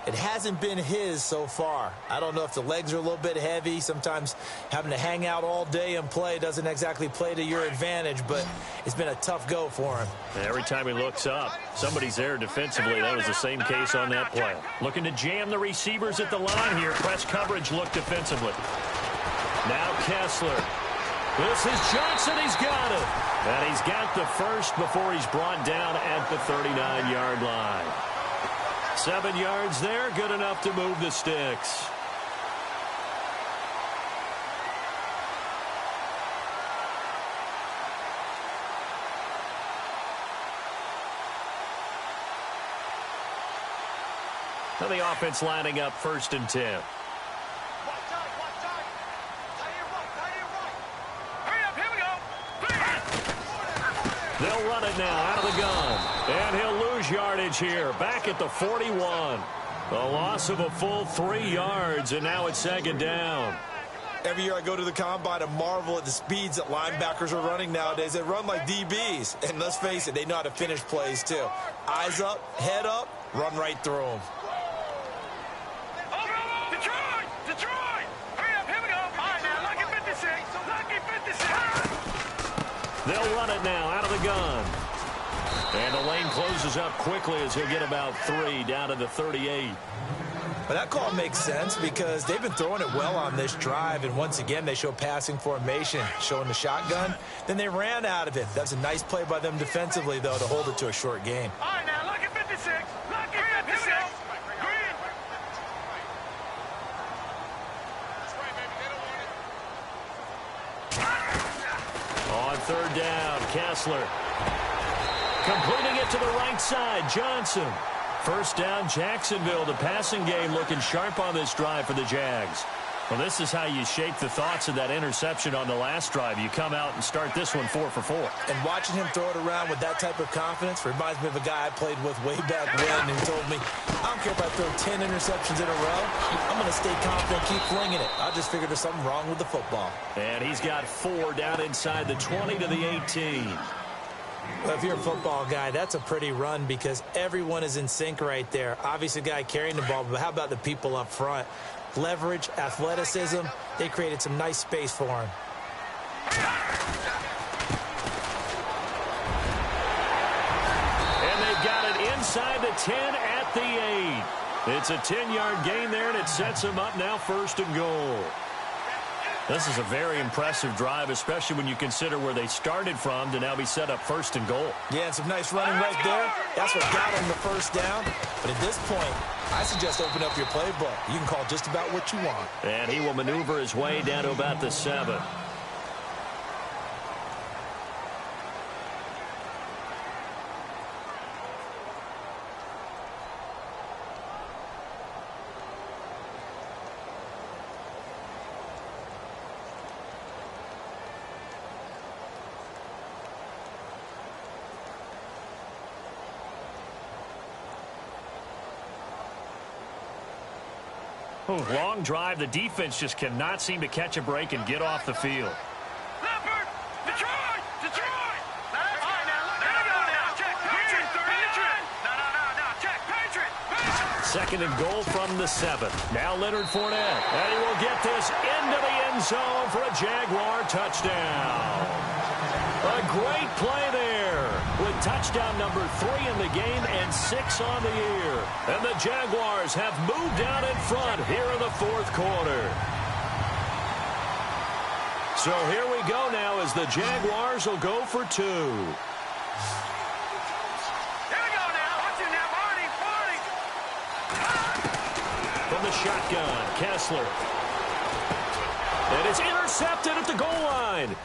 It hasn't been his so far. I don't know if the legs are a little bit heavy. Sometimes having to hang out all day and play doesn't exactly play to your advantage, but it's been a tough go for him. Every time he looks up, somebody's there defensively. That was the same case on that play. Looking to jam the receivers at the line here. Press coverage look defensively. Now Kessler. This is Johnson. He's got it. And he's got the 1st before he's brought down at the 39-yard line. 7 yards there, good enough to move the sticks. Now the offense lining up 1st and 10. Hurry up, here we go! They'll run it now out of the gun. And he'll lose yardage here. Back at the 41. A loss of a full 3 yards, and now it's 2nd down. Every year I go to the combine and marvel at the speeds that linebackers are running nowadays. They run like DBs. And let's face it, they know how to finish plays too. Eyes up, head up, run right through them. Detroit! Detroit! Hurry up, here we go! All right, now, lucky 56! Lucky 56! They'll run it now out of the gun. And the lane closes up quickly as he'll get about 3 down to the 38. But that call makes sense because they've been throwing it well on this drive, and once again they show passing formation, showing the shotgun. Then they ran out of it. That's a nice play by them defensively, though, to hold it to a short game. All right, now, lucky 56! Lucky 56! Green! On third down, Kessler. Completing it to the right side, Johnson. First down, Jacksonville. The passing game looking sharp on this drive for the Jags. Well, this is how you shake the thoughts of that interception on the last drive. You come out and start this one 4 for 4. And watching him throw it around with that type of confidence reminds me of a guy I played with way back when who told me, I don't care if I throw 10 interceptions in a row. I'm going to stay confident, keep flinging it. I just figured there's something wrong with the football. And he's got 4 down inside the 20 to the 18. Well, if you're a football guy, that's a pretty run because everyone is in sync right there. Obviously, the guy carrying the ball, but how about the people up front? Leverage, athleticism, they created some nice space for him. And they've got it inside the 10 at the 8. It's a 10-yard gain there, and it sets them up now 1st and goal. This is a very impressive drive, especially when you consider where they started from to now be set up 1st and goal. Yeah, and some nice running right there. That's what got them the first down. But at this point, I suggest open up your playbook. You can call just about what you want. And he will maneuver his way down to about the 7. Long drive. The defense just cannot seem to catch a break and get off the field. Leopard! Detroit! Detroit! That's fine now. There we go now. Check. Patriot! Patriot! No. Check. Patriot! Second and goal from the 7. Now Leonard Fournette. And he will get this into the end zone for a Jaguar touchdown. A great play there with touchdown number 3 in the game and 6 on the year. And the Jaguars have moved out in front here in the 4th quarter. So here we go now as the Jaguars will go for 2. Here we go now. Watch it now, Barney. From the shotgun, Kessler. And it's intercepted at the goal line.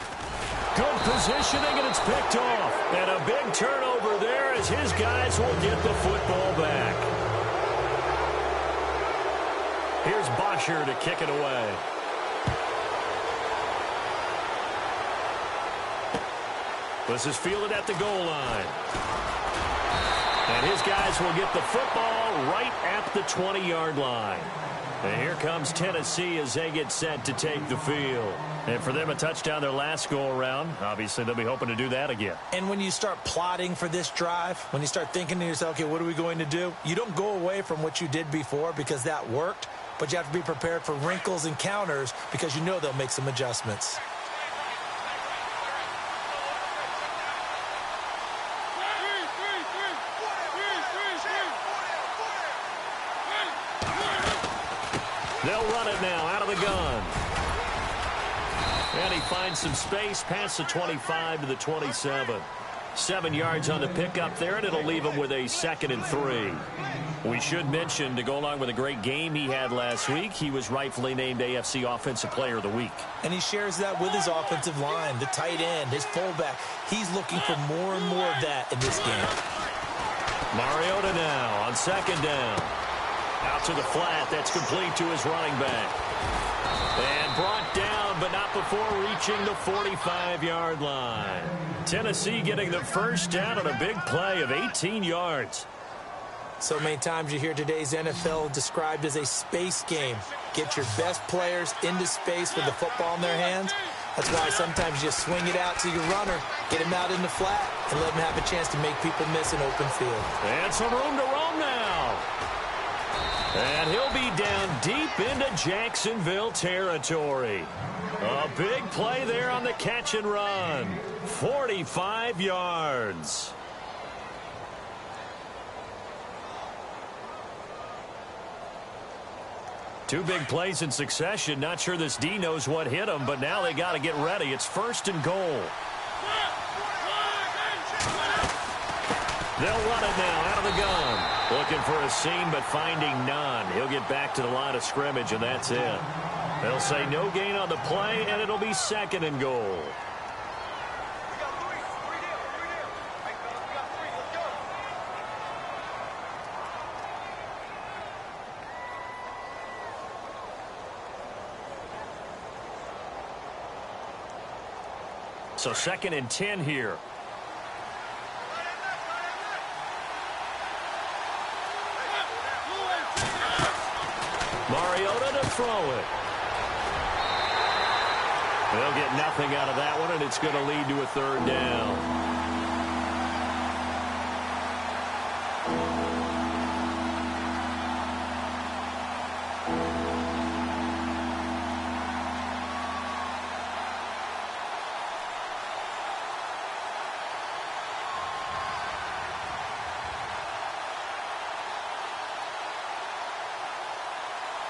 Good positioning, and it's picked off. And a big turnover there as his guys will get the football back. Here's Bosher to kick it away. This is fielded at the goal line. And his guys will get the football right at the 20-yard line. And here comes Tennessee as they get set to take the field. And for them, a touchdown their last go-around. Obviously, they'll be hoping to do that again. And when you start plotting for this drive, when you start thinking to yourself, okay, what are we going to do? You don't go away from what you did before because that worked, but you have to be prepared for wrinkles and counters because you know they'll make some adjustments. They'll run it now out of the gun. And he finds some space past the 25 to the 27. 7 yards on the pickup there, and it'll leave him with a 2nd and 3. We should mention, to go along with a great game he had last week, he was rightfully named AFC Offensive Player of the Week. And he shares that with his offensive line, the tight end, his fullback. He's looking for more and more of that in this game. Mariota now on 2nd down. Out to the flat. That's complete to his running back. And brought down, but not before reaching the 45-yard line. Tennessee getting the first down on a big play of 18 yards. So many times you hear today's NFL described as a space game. Get your best players into space with the football in their hands. That's why sometimes you swing it out to your runner, get him out in the flat, and let him have a chance to make people miss an open field. And some room to roam now. And he'll be down deep into Jacksonville territory. A big play there on the catch and run. 45 yards. Two big plays in succession. Not sure this D knows what hit him, but now they got to get ready. It's 1st and goal. They'll run it now out of the gun. Looking for a seam, but finding none. He'll get back to the line of scrimmage, and that's it. They'll say no gain on the play, and it'll be 2nd and goal. So 2nd and 10 here. Mariota to throw it. They'll get nothing out of that one, and it's going to lead to a 3rd down.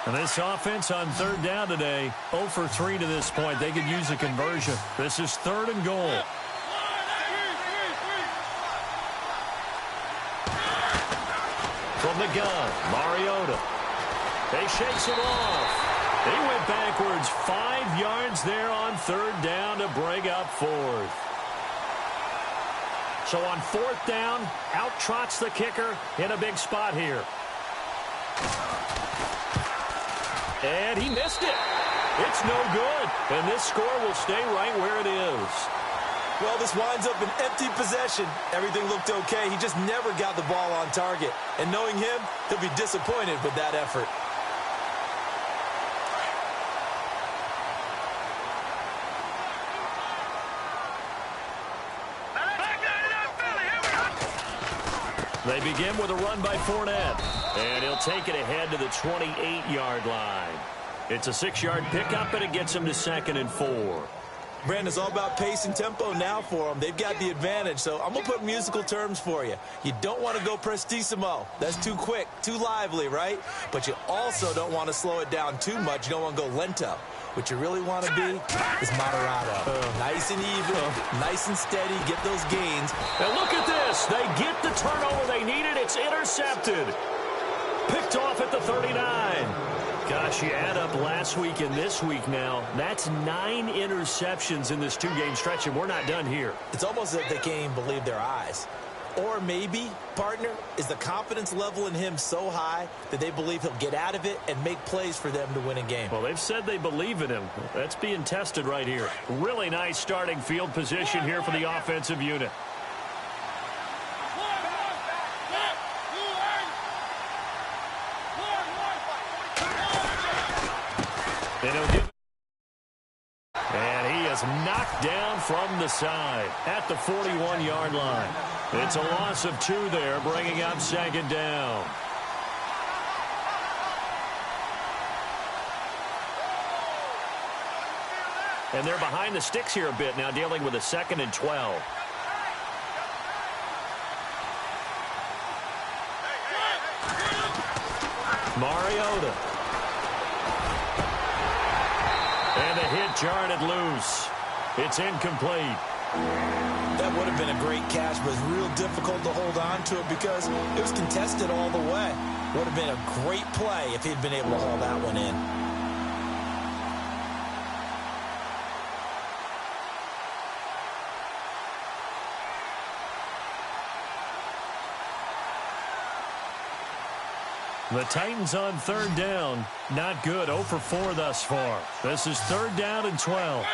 And this offense on 3rd down today, 0 for 3 to this point. They could use a conversion. This is 3rd and goal. From the gun, Mariota. He shakes it off. He went backwards 5 yards there on 3rd down to bring up 4th. So on 4th down, out trots the kicker in a big spot here. And he missed it. It's no good. And this score will stay right where it is. Well, this winds up an empty possession. Everything looked okay. He just never got the ball on target. And knowing him, he'll be disappointed with that effort. They begin with a run by Fournette. And he'll take it ahead to the 28-yard line. It's a 6-yard pickup, and it gets him to 2nd and 4. Brandon, it's all about pace and tempo now for them. They've got the advantage, so I'm going to put musical terms for you. You don't want to go prestissimo. That's too quick, too lively, right? But you also don't want to slow it down too much. You don't want to go lento. What you really want to be is moderato. Nice and even, nice and steady, get those gains. And look at this. They get the turnover they needed. It's intercepted. Picked off at the 39. Gosh, you add up last week and this week now. That's 9 interceptions in this 2-game stretch, and we're not done here. It's almost as if they can't even believe their eyes. Or maybe, partner, is the confidence level in him so high that they believe he'll get out of it and make plays for them to win a game. Well, they've said they believe in him. That's being tested right here. Really nice starting field position here for the offensive unit. And he is knocked down from the side at the 41-yard line. It's a loss of 2 there, bringing up 2nd down. And they're behind the sticks here a bit now, dealing with a 2nd and 12. Mariota. And the hit jarred it loose. It's incomplete. That would have been a great catch, but it's real difficult to hold on to it because it was contested all the way. Would have been a great play if he'd been able to haul that one in. The Titans on 3rd down. Not good. 0 for 4 thus far. This is 3rd down and 12.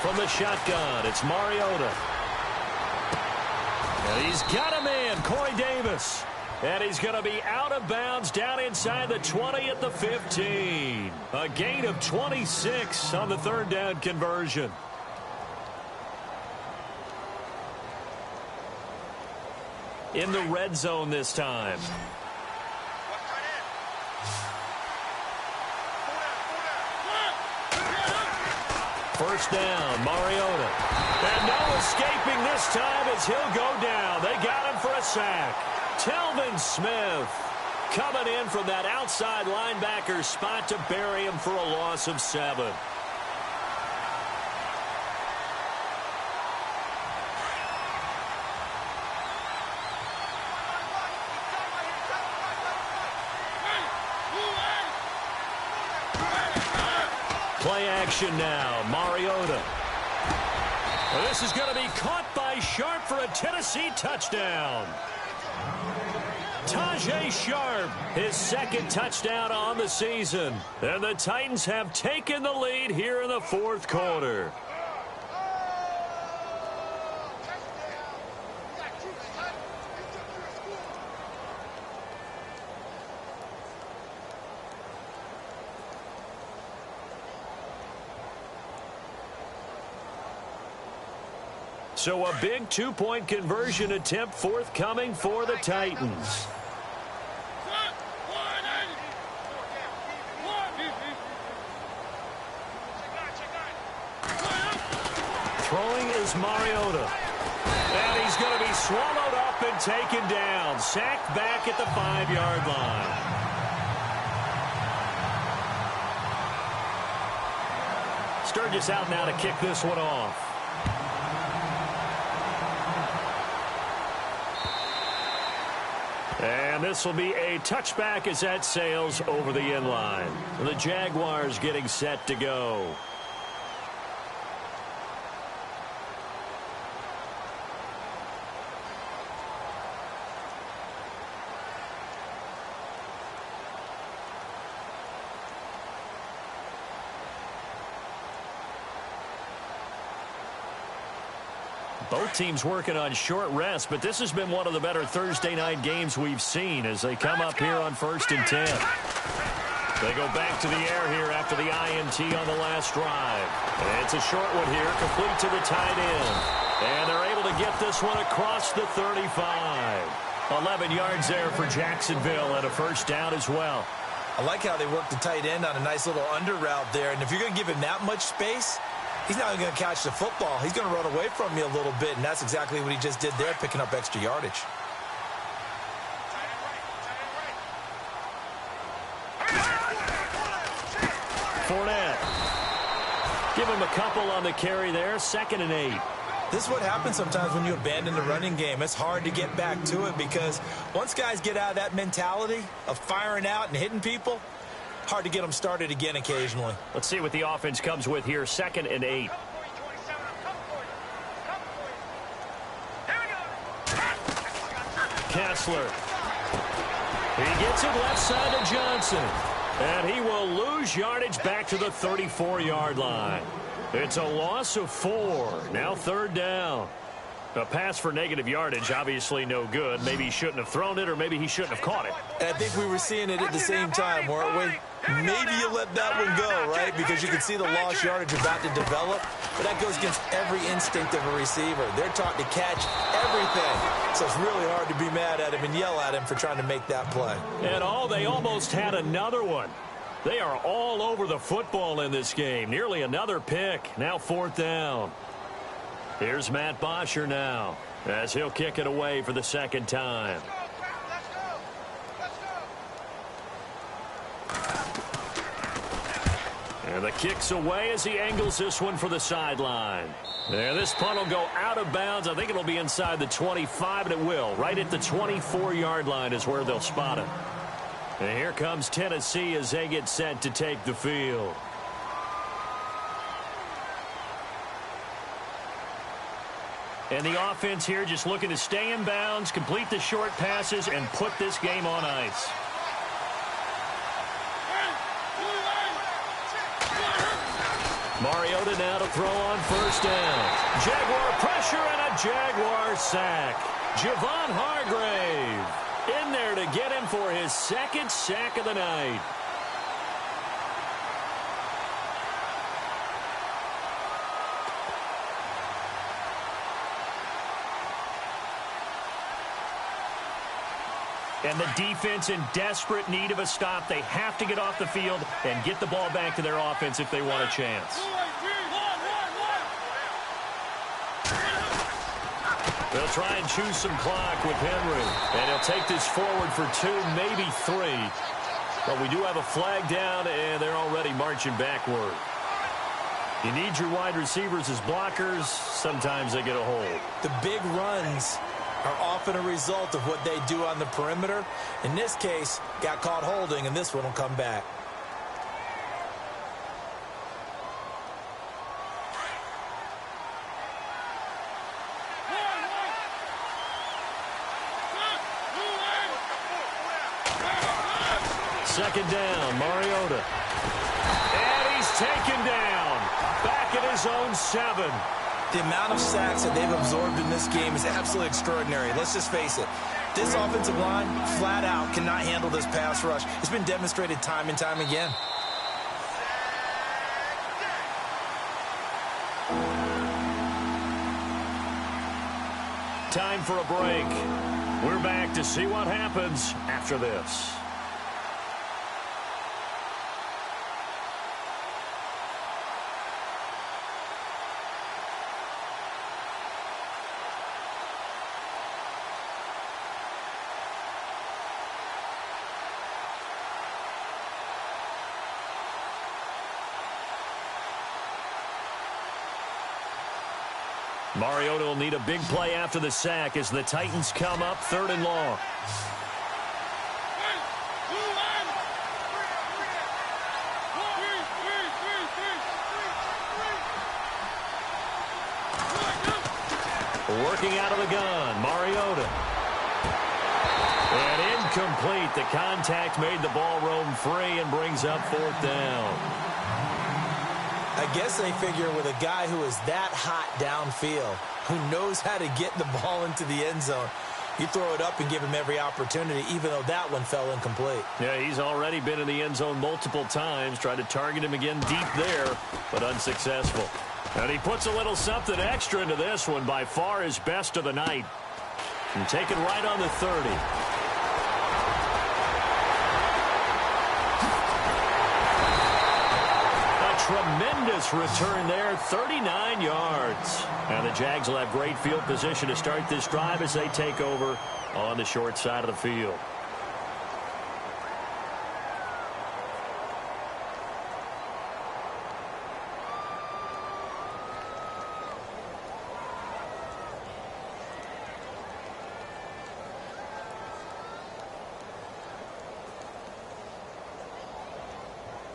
From the shotgun, it's Mariota. And he's got a man, Corey Davis. And he's going to be out of bounds down inside the 20 at the 15. A gain of 26 on the 3rd down conversion. In the red zone this time. First down, Mariota. And no escaping this time as he'll go down. They got him for a sack. Telvin Smith coming in from that outside linebacker spot to bury him for a loss of 7. Play action now, Mariota. Well, this is going to be caught by Sharp for a Tennessee touchdown. Tajay Sharp, his second touchdown on the season. And the Titans have taken the lead here in the fourth quarter. So a big two-point conversion attempt forthcoming for the Titans. Throwing is Mariota. And he's going to be swallowed up and taken down. Sacked back at the 5-yard line. Sturgis out now to kick this one off. And this will be a touchback as that sails over the end line. The Jaguars getting set to go. Both teams working on short rest, but this has been one of the better Thursday night games we've seen as they come up here on 1st and 10. They go back to the air here after the INT on the last drive. And it's a short one here, complete to the tight end. And they're able to get this one across the 35. 11 yards there for Jacksonville and a first down as well. I like how they work the tight end on a nice little under route there. And if you're going to give him that much space, he's not even going to catch the football. He's going to run away from you a little bit, and that's exactly what he just did there, picking up extra yardage. Fournette. Give him a couple on the carry there, 2nd and 8. This is what happens sometimes when you abandon the running game. It's hard to get back to it because once guys get out of that mentality of firing out and hitting people, hard to get them started again occasionally. Let's see what the offense comes with here. 2nd and 8. Kessler. He gets it left side to Johnson. And he will lose yardage back to the 34-yard line. It's a loss of 4. Now 3rd down. A pass for negative yardage, obviously no good. Maybe he shouldn't have thrown it, or maybe he shouldn't have caught it. And I think we were seeing it at the same time, weren't we? Maybe you let that one go, right? Because you can see the lost yardage about to develop. But that goes against every instinct of a receiver. They're taught to catch everything. So it's really hard to be mad at him and yell at him for trying to make that play. And they almost had another one. They are all over the football in this game. Nearly another pick. Now 4th down. Here's Matt Bosher now as he'll kick it away for the 2nd time. And the kick's away as he angles this one for the sideline. And this punt will go out of bounds. I think it'll be inside the 25, and it will. Right at the 24-yard line is where they'll spot it. And here comes Tennessee as they get set to take the field. And the offense here just looking to stay in bounds, complete the short passes, and put this game on ice. Mariota now to throw on 1st down. Jaguar pressure and a Jaguar sack. Javon Hargrave in there to get him for his 2nd sack of the night. And the defense in desperate need of a stop. They have to get off the field and get the ball back to their offense if they want a chance. They'll try and choose some clock with Henry. And he'll take this forward for 2, maybe 3. But we do have a flag down, and they're already marching backward. You need your wide receivers as blockers. Sometimes they get a hold. The big runs are often a result of what they do on the perimeter. In this case, got caught holding, and this one will come back. Second down, Mariota. And he's taken down. Back at his own 7. The amount of sacks that they've absorbed in this game is absolutely extraordinary. Let's just face it. This offensive line, flat out, cannot handle this pass rush. It's been demonstrated time and time again. Time for a break. We're back to see what happens after this. Mariota will need a big play after the sack as the Titans come up 3rd and long. Working out of the gun, Mariota. And incomplete. The contact made the ball roam free and brings up 4th down. I guess they figure with a guy who is that hot downfield, who knows how to get the ball into the end zone, you throw it up and give him every opportunity, even though that one fell incomplete. Yeah, he's already been in the end zone multiple times, tried to target him again deep there, but unsuccessful. And he puts a little something extra into this one, by far his best of the night. And take it right on the 30. Tremendous return there, 39 yards. And the Jags will have great field position to start this drive as they take over on the short side of the field.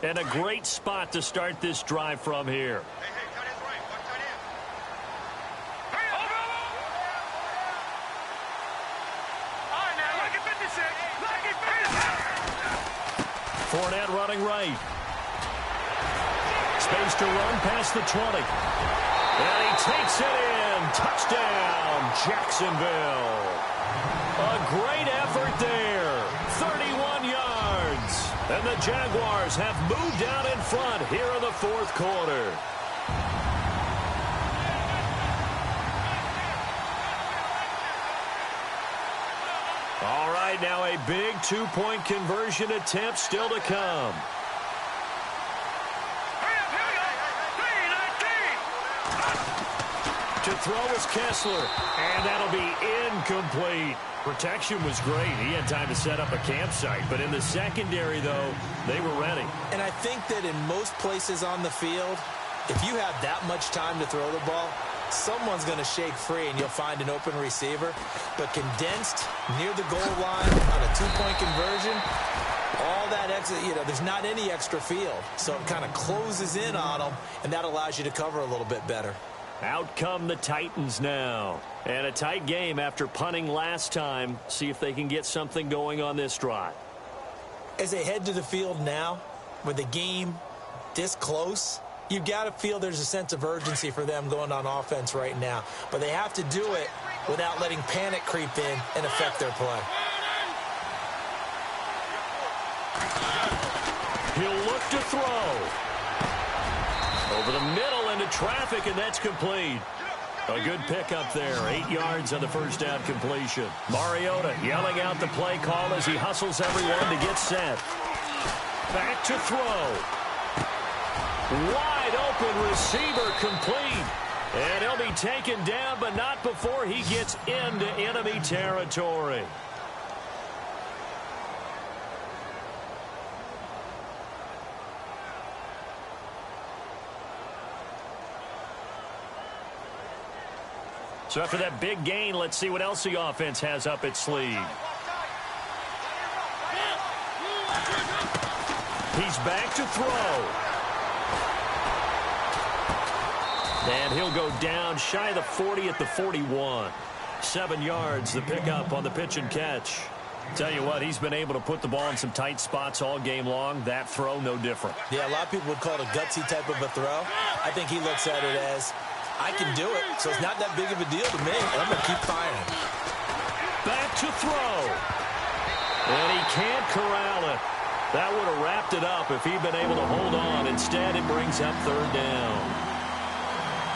And a great spot to start this drive from here. Hey, tight end's right. One tight end. All right, now, look at 56. Look at 56. Fournette running right. Space to run past the 20. And he takes it in. Touchdown, Jacksonville. A great effort there. 31 yards. And the Jaguars have moved out in front here in the 4th quarter. All right, now a big 2-point conversion attempt still to come. To throw is Kessler, and that'll be incomplete. Protection was great. He had time to set up a campsite, but in the secondary, though, they were ready. And I think that in most places on the field, if you have that much time to throw the ball, someone's going to shake free and you'll find an open receiver. But condensed near the goal line on a 2-point conversion, all that extra, there's not any extra field. So it kind of closes in on them, and that allows you to cover a little bit better. Out come the Titans now. And a tight game after punting last time. See if they can get something going on this drive. As they head to the field now, with the game this close, you've got to feel there's a sense of urgency for them going on offense right now. But they have to do it without letting panic creep in and affect their play. He'll look to throw. Over the middle into traffic, and that's complete. A good pickup there. 8 yards on the first down completion. Mariota yelling out the play call as he hustles everyone to get set. Back to throw. Wide open receiver complete. And he'll be taken down, but not before he gets into enemy territory. So after that big gain, let's see what else the offense has up its sleeve. He's back to throw. And he'll go down shy of the 40 at the 41. 7 yards, the pickup on the pitch and catch. Tell you what, he's been able to put the ball in some tight spots all game long. That throw, no different. Yeah, a lot of people would call it a gutsy type of a throw. I think he looks at it as, I can do it, so it's not that big of a deal to me. I'm going to keep firing. Back to throw. And he can't corral it. That would have wrapped it up if he'd been able to hold on. Instead, it brings up third down.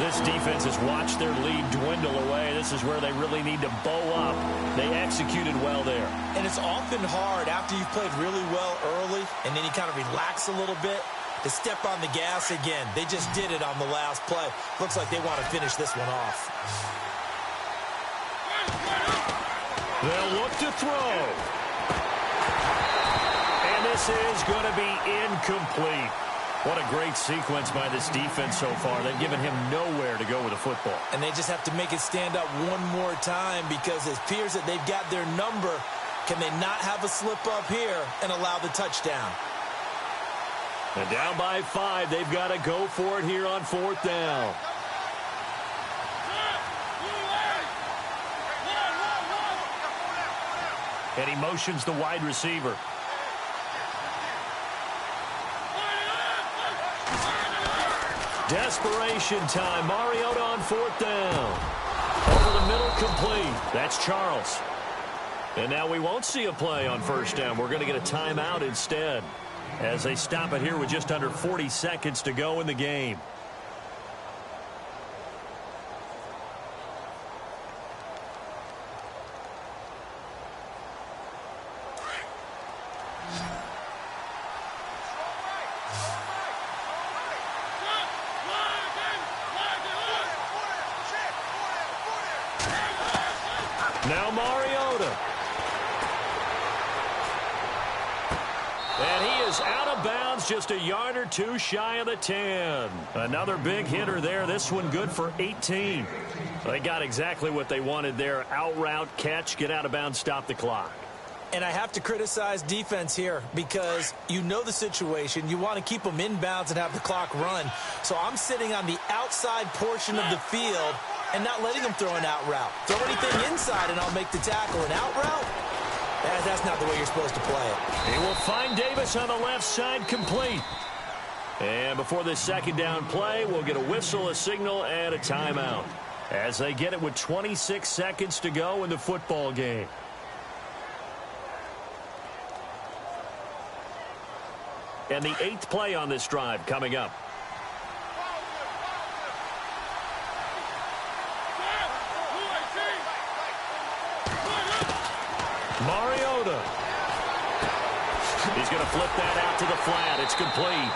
This defense has watched their lead dwindle away. This is where they really need to bow up. They executed well there. And it's often hard after you've played really well early and then you kind of relax a little bit to step on the gas again. They just did it on the last play. Looks like they want to finish this one off. They'll look to throw. And this is going to be incomplete. What a great sequence by this defense so far. They've given him nowhere to go with the football. And they just have to make it stand up one more time because it appears that they've got their number. Can they not have a slip up here and allow the touchdown? And down by 5, they've got to go for it here on fourth down. And he motions the wide receiver. Desperation time. Mariota on fourth down. Over the middle, complete. That's Charles. And now we won't see a play on first down. We're going to get a timeout instead as they stop it here with just under 40 seconds to go in the game. Now Mariota. And he is out of bounds just a yard or two shy of the 10. Another big hitter there. This one good for 18. They got exactly what they wanted there. Out route, catch, get out of bounds, stop the clock. And I have to criticize defense here because you know the situation. You want to keep them inbounds and have the clock run. So I'm sitting on the outside portion of the field and not letting them throw an out route. Throw anything inside and I'll make the tackle. An out route? That's not the way you're supposed to play it. He will find Davis on the left side, complete. And before this second down play, we'll get a whistle, a signal, and a timeout as they get it with 26 seconds to go in the football game. And the 8th play on this drive coming up. Mariota. He's going to flip that out to the flat. It's complete.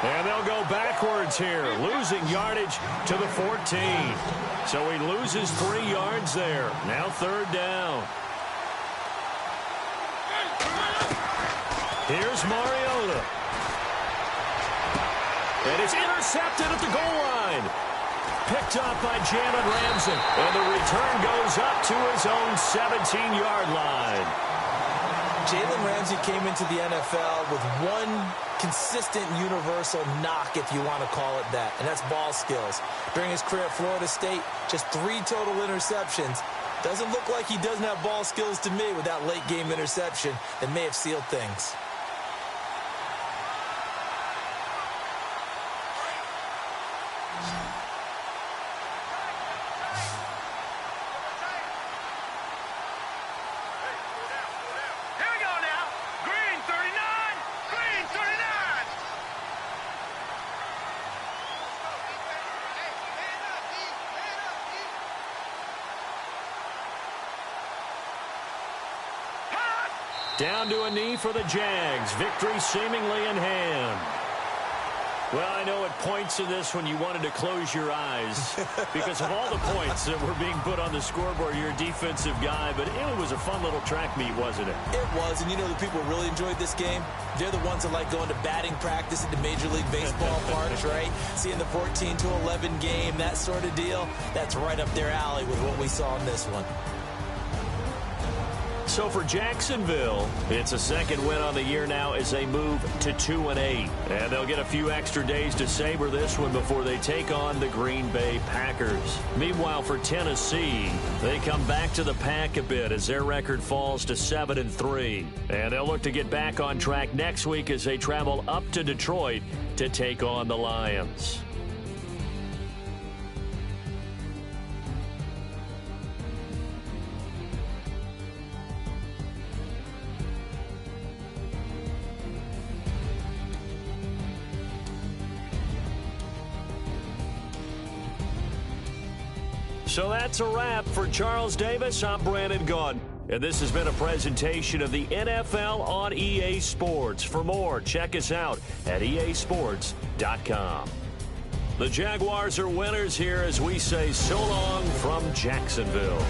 And they'll go backwards here, losing yardage to the 14. So he loses 3 yards there. Now third down. Here's Mariota. And it's intercepted at the goal line. Picked up by Jalen Ramsey. And the return goes up to his own 17-yard line. Jalen Ramsey came into the NFL with one consistent universal knock, if you want to call it that, and that's ball skills. During his career at Florida State, just 3 total interceptions. Doesn't look like he doesn't have ball skills to me with that late-game interception that may have sealed things. Down to a knee for the Jags. Victory seemingly in hand. Well, I know at points in this when you wanted to close your eyes because of all the points that were being put on the scoreboard. You're a defensive guy, but it was a fun little track meet, wasn't it? It was, and you know the people who really enjoyed this game? They're the ones that like going to batting practice at the Major League Baseball parks, right? Seeing the 14-11 game, that sort of deal. That's right up their alley with what we saw in this one. So for Jacksonville, it's a second win on the year now as they move to 2-8. And they'll get a few extra days to savor this one before they take on the Green Bay Packers. Meanwhile, for Tennessee, they come back to the pack a bit as their record falls to 7-3. And they'll look to get back on track next week as they travel up to Detroit to take on the Lions. So that's a wrap. For Charles Davis, I'm Brandon Gaudin. And this has been a presentation of the NFL on EA Sports. For more, check us out at easports.com. The Jaguars are winners here as we say so long from Jacksonville.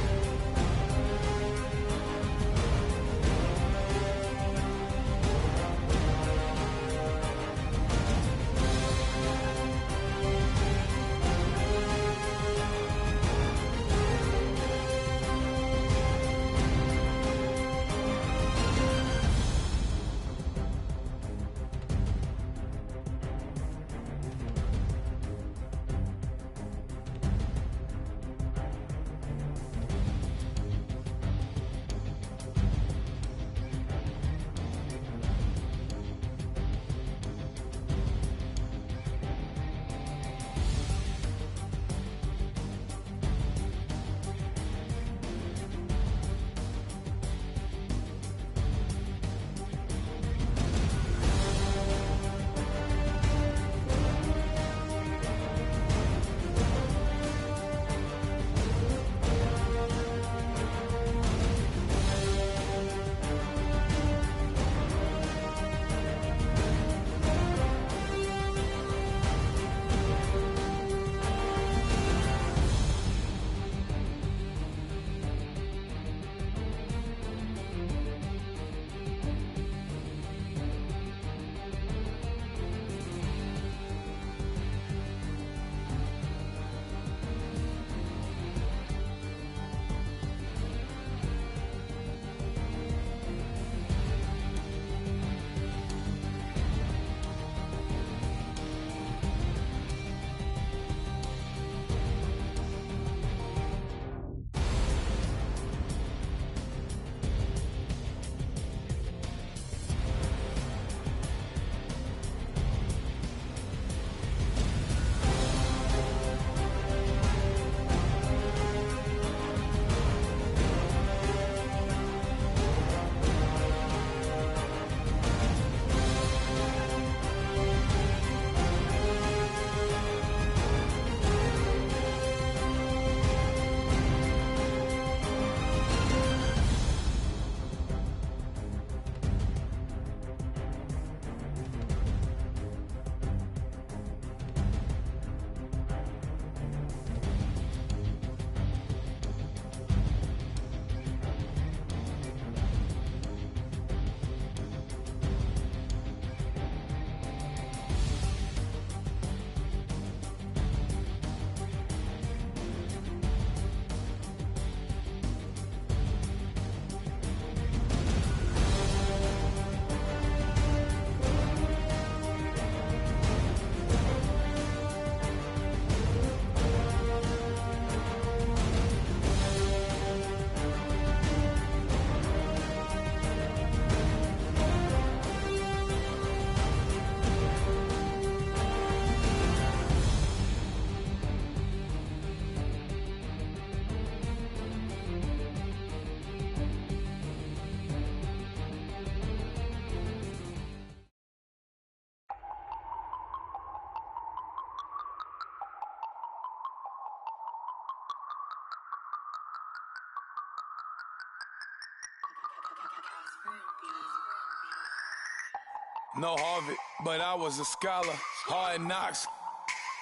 No Harvard, but I was a scholar. Hard knocks,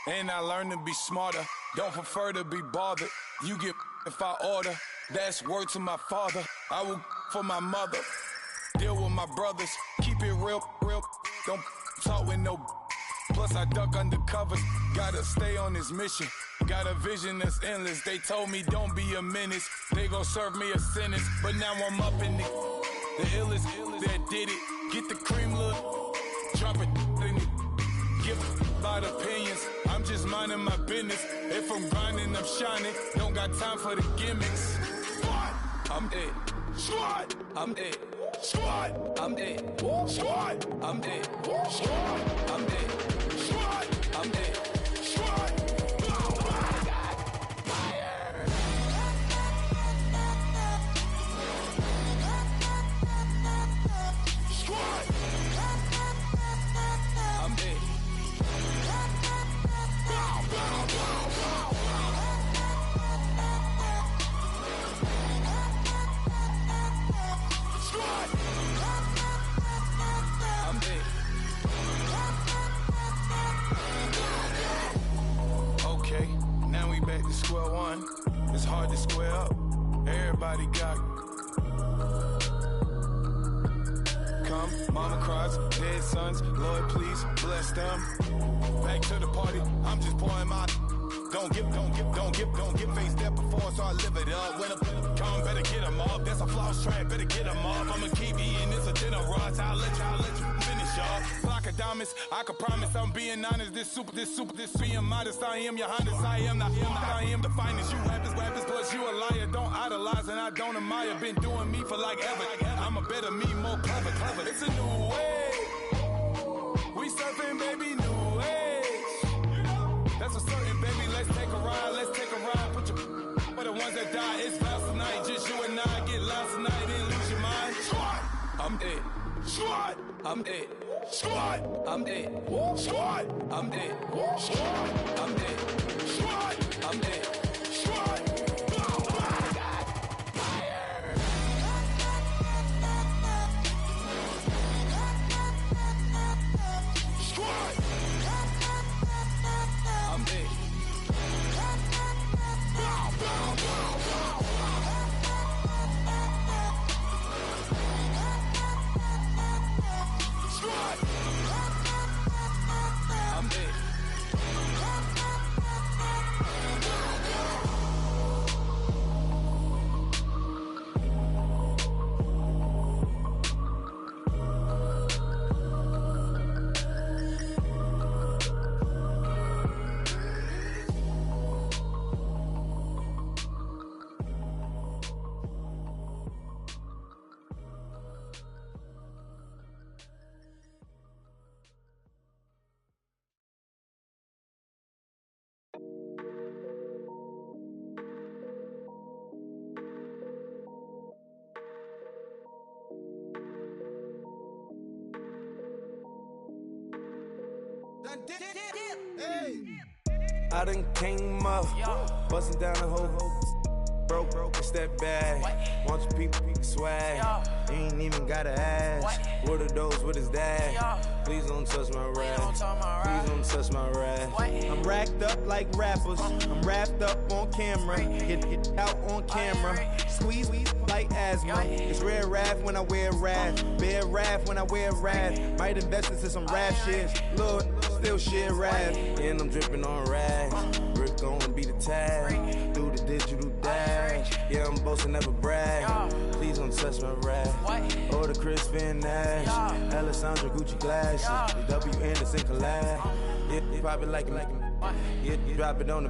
and I learned to be smarter. Don't prefer to be bothered. You get if I order. That's word to my father. I will for my mother. Deal with my brothers. Keep it real, real. Don't talk with no. plus I duck under covers. Gotta stay on this mission. Got a vision that's endless. They told me don't be a menace. They gon' serve me a sentence. But now I'm up in the illest that did it. Get the cream look, drop it in it. Give about opinions. I'm just minding my business. If I'm grinding, I'm shining. Don't got time for the gimmicks. I'm it. Squad. I'm it. Squad. I'm it. Squad. I'm it. Squad. I'm it. Squad. I'm it. Squad. Square one, it's hard to square up. Everybody got come, mama cries, dead sons. Lord, please bless them. Back to the party, I'm just pouring my. Don't get faced that before, so I live it up. When a come, better get them up. That's a floss track, better get them up. I'ma keep eating, it's a dinner rush. I'll let you finish up. Block of diamonds, I can promise I'm being honest. This being modest. I am your highness, I am the finest. You rappers, plus you a liar. Don't idolize and I don't admire. Been doing me for like ever. I'm a better me, more clever. It's a new way. We surfing, baby, new age. That's a certain, baby. Let's take a ride. Put your for the ones that die. It's vows tonight. Just you and I get lost tonight. Didn't lose your mind. Squad, I'm dead. Squad, I'm dead. Squad, I'm dead. Squad, I'm dead. Squad, I'm dead. Squad, I'm dead. Squad. I done came up, bustin' down the whole broke, it's that bad. Want your people swag, you ain't even gotta ask. What are those, what is that? Please don't touch my rap, please don't touch my rap. I'm racked up like rappers, I'm wrapped up on camera. Get out on camera, squeeze like asthma. It's rare wrath when I wear wrath, bare wrath when I wear wrath. Might invest into some rap shit, Lord, still shit rap. And I'm dripping on rags, Rick gon' be the tag. Do the digital dash, yeah, I'm boasting, never brag. Please don't touch my rap. Or the Chris Van Nash, Alessandra Gucci glasses, the W Anderson collab. Yeah, you probably like it, yeah, you drop it on the.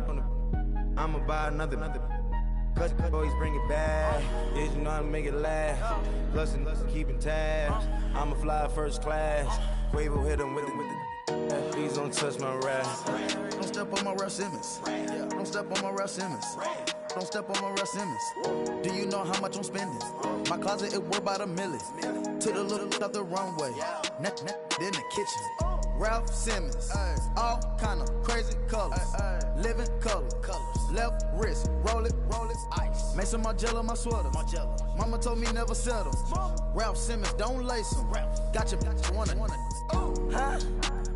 I'ma buy another. Cut boys bring it back. Yeah, you know how to make it last. Plus and keeping tabs. I'ma fly first class. Quavo hit him with it. Please don't touch my rap. Don't step on my Ralph Simmons. Don't step on my Ralph Simmons. Don't step on my Ralph Simmons. Do you know how much I'm spending? My closet is worth about $1 million. To the little of the runway. In the kitchen. Ralph Simmons. All kind of crazy colors. Living color. Left wrist. Roll it. Ice. Make some Margiela my sweater. Mama told me never settle. Ralph Simmons, don't lace him. Got your wanna. Huh?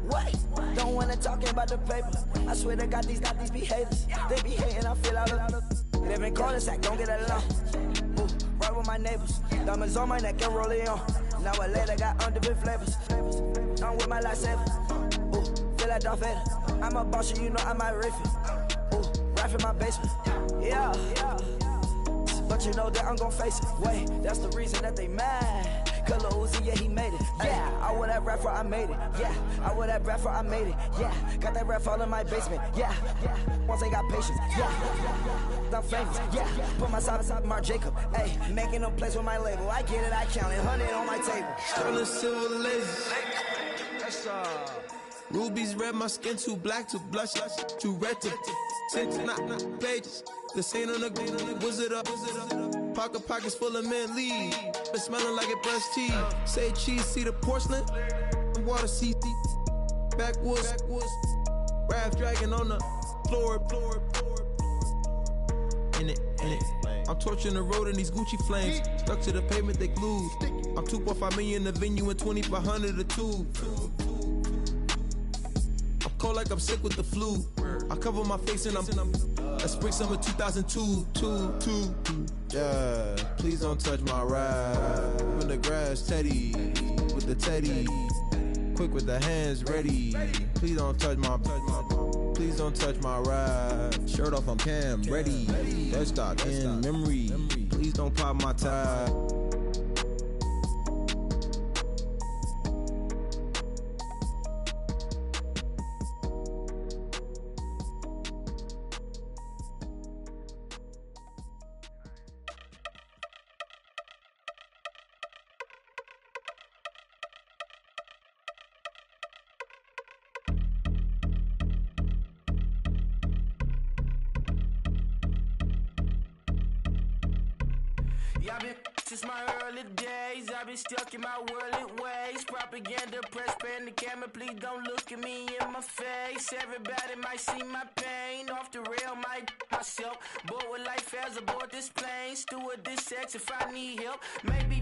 What? Don't wanna talk about the paper. I swear to God, these be haters. They be hating, I feel out of. Live in cul-de-sac, don't get along. Ooh, right with my neighbors. Diamonds on my neck and rolling on. Now I later got underbit flavors. I'm with my lifesaver. Ooh, feel like Darth Vader. I'm a boss, you know I might riff it. Ooh, right in my basement. Yeah. But you know that I'm gon' face it. Wait, that's the reason that they mad. Color Uzi, yeah, he made it. Yeah, I wear that rap for I made it. Yeah, I wear that rap for I made it. Yeah, got that rap all in my basement. Yeah, once they got patience. Yeah, I'm famous. Yeah, put my side beside Mark Jacob. Hey, making no place with my label. I get it, I count it. 100 on my table. Sterling silver laces. Rubies red, my skin too black to blush, too red to tint, not pages. This ain't on the wizard up. Pockets full of mint leaves. Been smelling like it brushed teeth. Say cheese, see the porcelain. Water, see backwoods. Raft dragging on the floor. In it. I'm torching the road in these Gucci flames. Stuck to the pavement, they glued. I'm 2.5 million the venue and 2,500 a tube. I'm cold like I'm sick with the flu. I cover my face and I'm spring summer 2002. Yeah, please don't touch my ride. In the grass, Teddy with the Teddy. Quick with the hands ready. Please don't touch my ride. Shirt off, I'm Cam, ready. Dead stock in memory. Please don't pop my tie. I've been since my early days, I've been stuck in my worldly ways. Propaganda, press, pan the camera, please don't look at me in my face. Everybody might see my pain, off the rail, might myself. Bored with life as aboard this plane, steward this sex if I need help. Maybe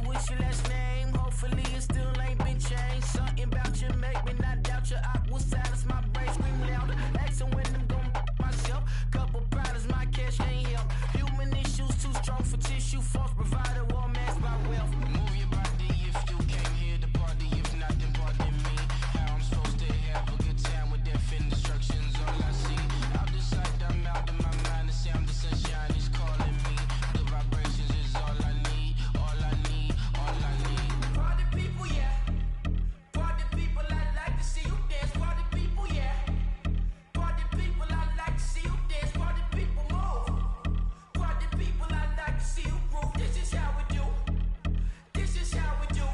what's your last name? Hopefully it still ain't been changed. Something about you make me not doubt you. I will silence my brain, scream louder. Asking when I'm gon' myself. Couple problems, my cash ain't help. Human issues too strong for tissue. False provider, war mask by wealth. Move your body if you came here to party. If not, then pardon me. How I'm supposed to have a good time with death and destruction's all I see. Out the sight, I'm out of my mind. The sound of sunshine is calling me. The vibrations is all I need. All I need. All I need. Party people, yeah. Party people, I like to see you dance. Party people, yeah. Party people, I like to see you dance. Party people, move. Party people, I like to see you groove. This is how we do. This is how we do.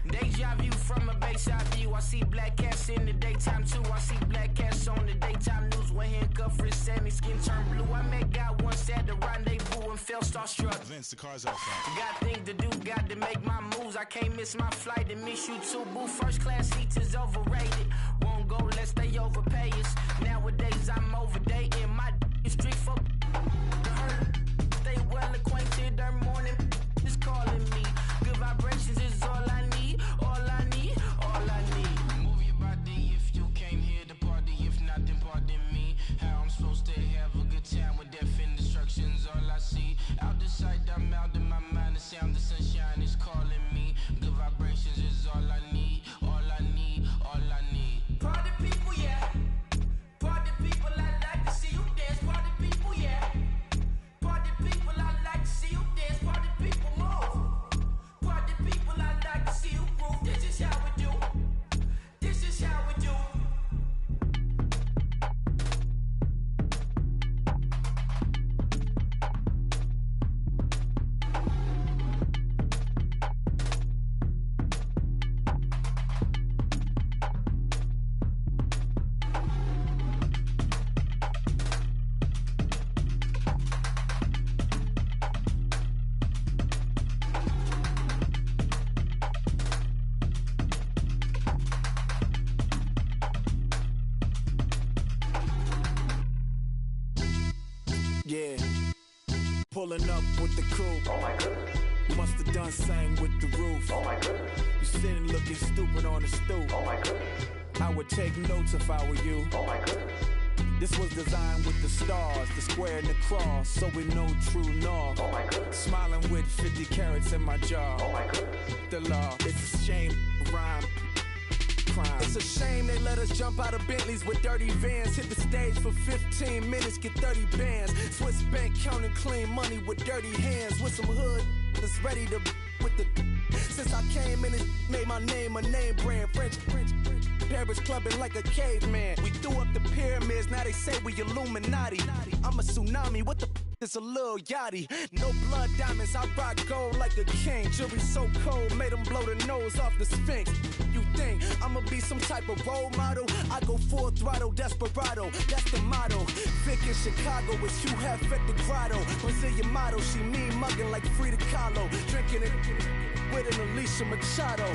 Deja view from a bayside view. I see black cats in the daytime too. I see black cats on the daytime news. When handcuffed, wrist said me skin turned blue. I met God once at the rendezvous and felt starstruck. Vince, the car's outside. Got things to do, got to make my moves. I can't miss my flight and miss you too, boo. First class seats is overrated. Won't go lest they overpay us. Nowadays I'm overdating. My is street for the hurt. Stay well acquainted. Their morning is calling me. Good vibrations is all I need. All I need. All I need. Move your body if you came here to party. If not, then pardon me. How I'm supposed to have a good time with death and destruction's all I see. Out the sight, I'm out of my mind. The sound of sunshine is calling me. Good vibrations is all I need. All I need. All I need. Party people, yeah. Party people, I like to see you dance. Party people, yeah. Party people, I like to see you dance. Party people, move. Party people, I like to see you groove. This is how we do. This is how we do. Yeah, pulling up with the crew. Oh my goodness. Must have done same with the roof. Oh my goodness. You sitting looking stupid on the stoop. Oh my goodness. I would take notes if I were you. Oh my goodness. This was designed with the stars, the square and the cross, so we know true north. Oh my goodness. Smiling with 50 carats in my jaw. Oh my goodness. The law, it's a shame, rhyme. It's a shame they let us jump out of Bentleys with dirty vans. Hit the stage for 15 minutes, get 30 bands. Swiss bank counting clean money with dirty hands. With some hood that's ready to with the. Since I came in, it made my name a name brand. French. Paris clubbing like a caveman. We threw up the pyramids, now they say we Illuminati. I'm a tsunami, what the is a little yachty. No blood diamonds, I rock gold like a king. Jewelry so cold, made them blow the nose off the Sphinx. You think I'ma be some type of role model? I go full throttle, desperado, that's the motto. Vic in Chicago, it's you have at the grotto. Brazilian model, she mean mugging like Frida Kahlo. Drinking it with an Alicia Machado.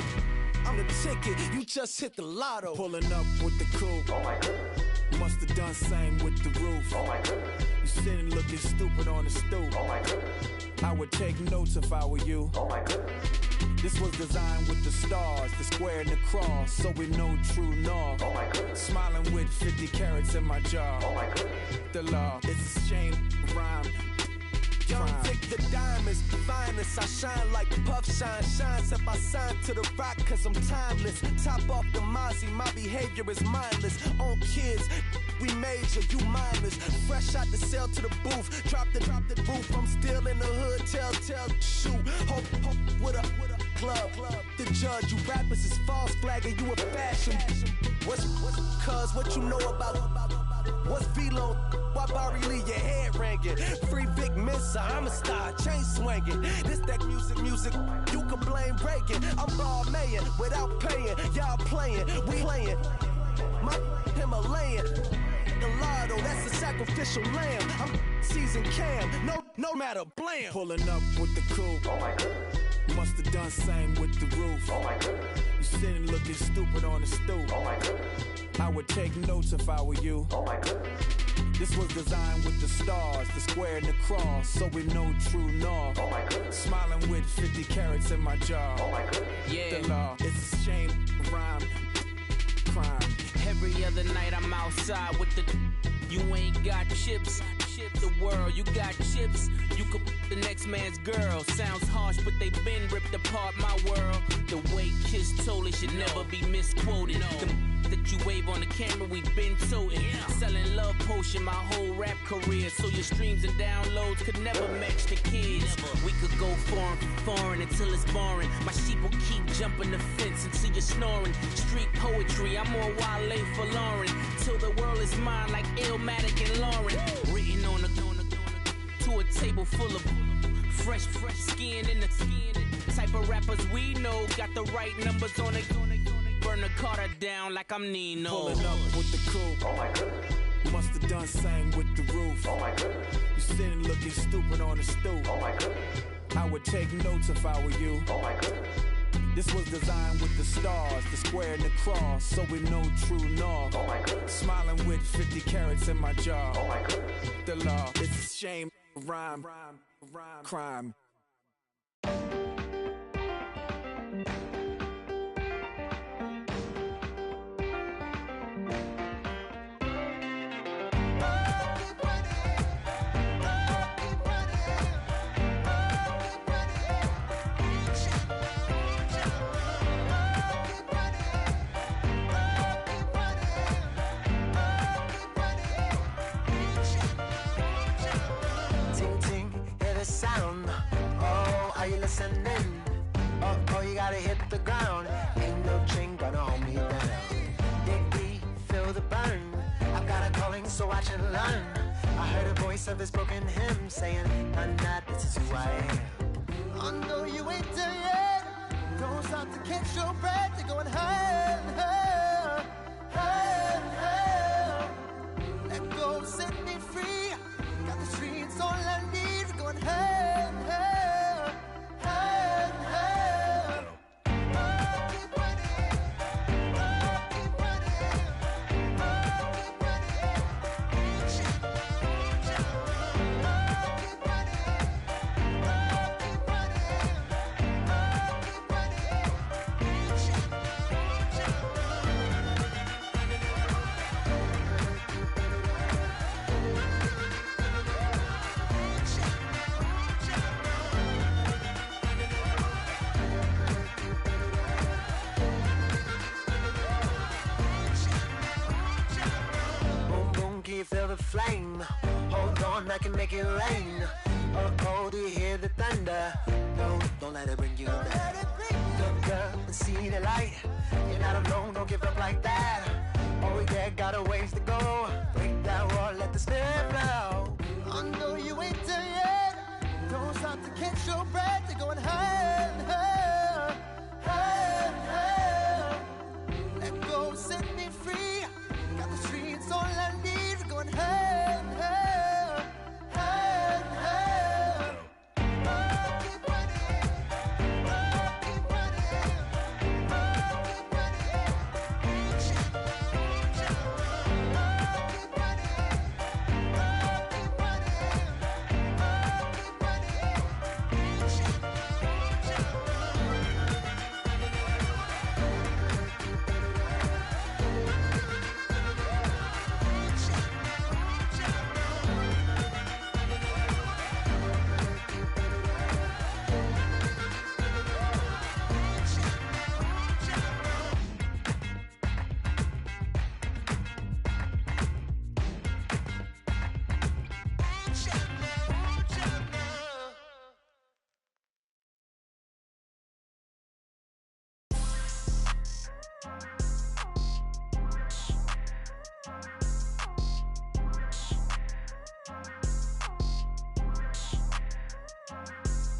I'm the ticket, you just hit the lotto. Pulling up with the coupe. Oh my goodness. Must have done same with the roof. Oh my goodness. You sitting looking stupid on the stoop. Oh my goodness. I would take notes if I were you. Oh my goodness. This was designed with the stars, the square and the cross, so we know true north. Oh my goodness. Smiling with 50 carats in my jaw. Oh my goodness. The law, it's a shame, rhyme. Young Vic, the diamonds, the finest. I shine like puff shine, shines if I sign to the rock, cause I'm timeless. Top off the Mozzie, my behavior is mindless. On kids, we major, you mindless. Fresh out the cell to the booth, drop the roof. I'm still in the hood, tell, shoot. Hope with a club. The judge, you rappers is false flagging, you a fashion. What's cuz, what you know about? What's Velo? Why Barry Lee, your head ringing? Free Vic Mensa, I'm a star, chain swinging. This that music, you can blame Reagan. I'm ball mayin' without paying, y'all playing, we playing. My Himalayan, Gallardo, that's a sacrificial lamb. I'm seasoned cam, no matter, blam. Pulling up with the coupe. Oh my goodness. Must have done same with the roof. Oh my goodness. You sitting looking stupid on the stoop. Oh my goodness. I would take notes if I were you. Oh my goodness. This was designed with the stars, the square and the cross, so we know true north. Oh my goodness. Smiling with 50 carats in my jaw. Oh my goodness. Yeah. The law, it's a shame, rhyme, crime. Every other night I'm outside with the. You ain't got chips. The world, you got chips. You could the next man's girl. Sounds harsh, but they been ripped apart my world. The way Kiss told it should never be misquoted. The that you wave on the camera, we been toting. Selling love potion my whole rap career, so your streams and downloads could never match the kids. We could go foreign until it's boring. My sheep will keep jumping the fence until you're snoring. Street poetry, I'm more Wale for Lauren. Till the world is mine like Illmatic and Lauren. Written on a to a table full of fresh skin in the type of rappers we know. Got the right numbers on it. Burn the Carter down like I'm Nino. Pulling up with the coupe. Oh my goodness. Must have done same with the roof. Oh my goodness. You sitting looking stupid on the stoop. Oh my goodness. I would take notes if I were you. Oh my goodness. This was designed with the stars, the square and the cross, so we know true north. Oh my goodness. Smiling with 50 carats in my jaw. Oh my goodness. The law, it's a shame, rhyme, crime. Listening. Oh, you gotta hit the ground. Ain't no chain gonna hold me down. Dig deep, feel the burn. I've got a calling, so watch and learn. I heard a voice of this broken hymn saying, "I'm not, this is who I am." I know you ain't there yet. Don't stop to catch your breath. You're going higher, higher, higher, higher. Let go, set me free. Got the streets all I need. We're going higher, higher. feel the flame? Hold on, I can make it rain. Oh, do you hear the thunder? No, don't let it bring you down. Look up and see the light. You're not alone, don't give up like that. Oh yeah, got a ways to go. Break that wall, let the spirit flow. I know you ain't there yet. Don't stop to catch your breath. You're going higher and higher, higher and higher. Let go, set me free. Got the streets, all I need. We're going higher and higher, higher and higher. Oh, keep running. Oh, keep running. Oh, keep running. Reach out, reach out. Oh, keep running. Oh, keep running. Oh, keep running. Reach out, reach out.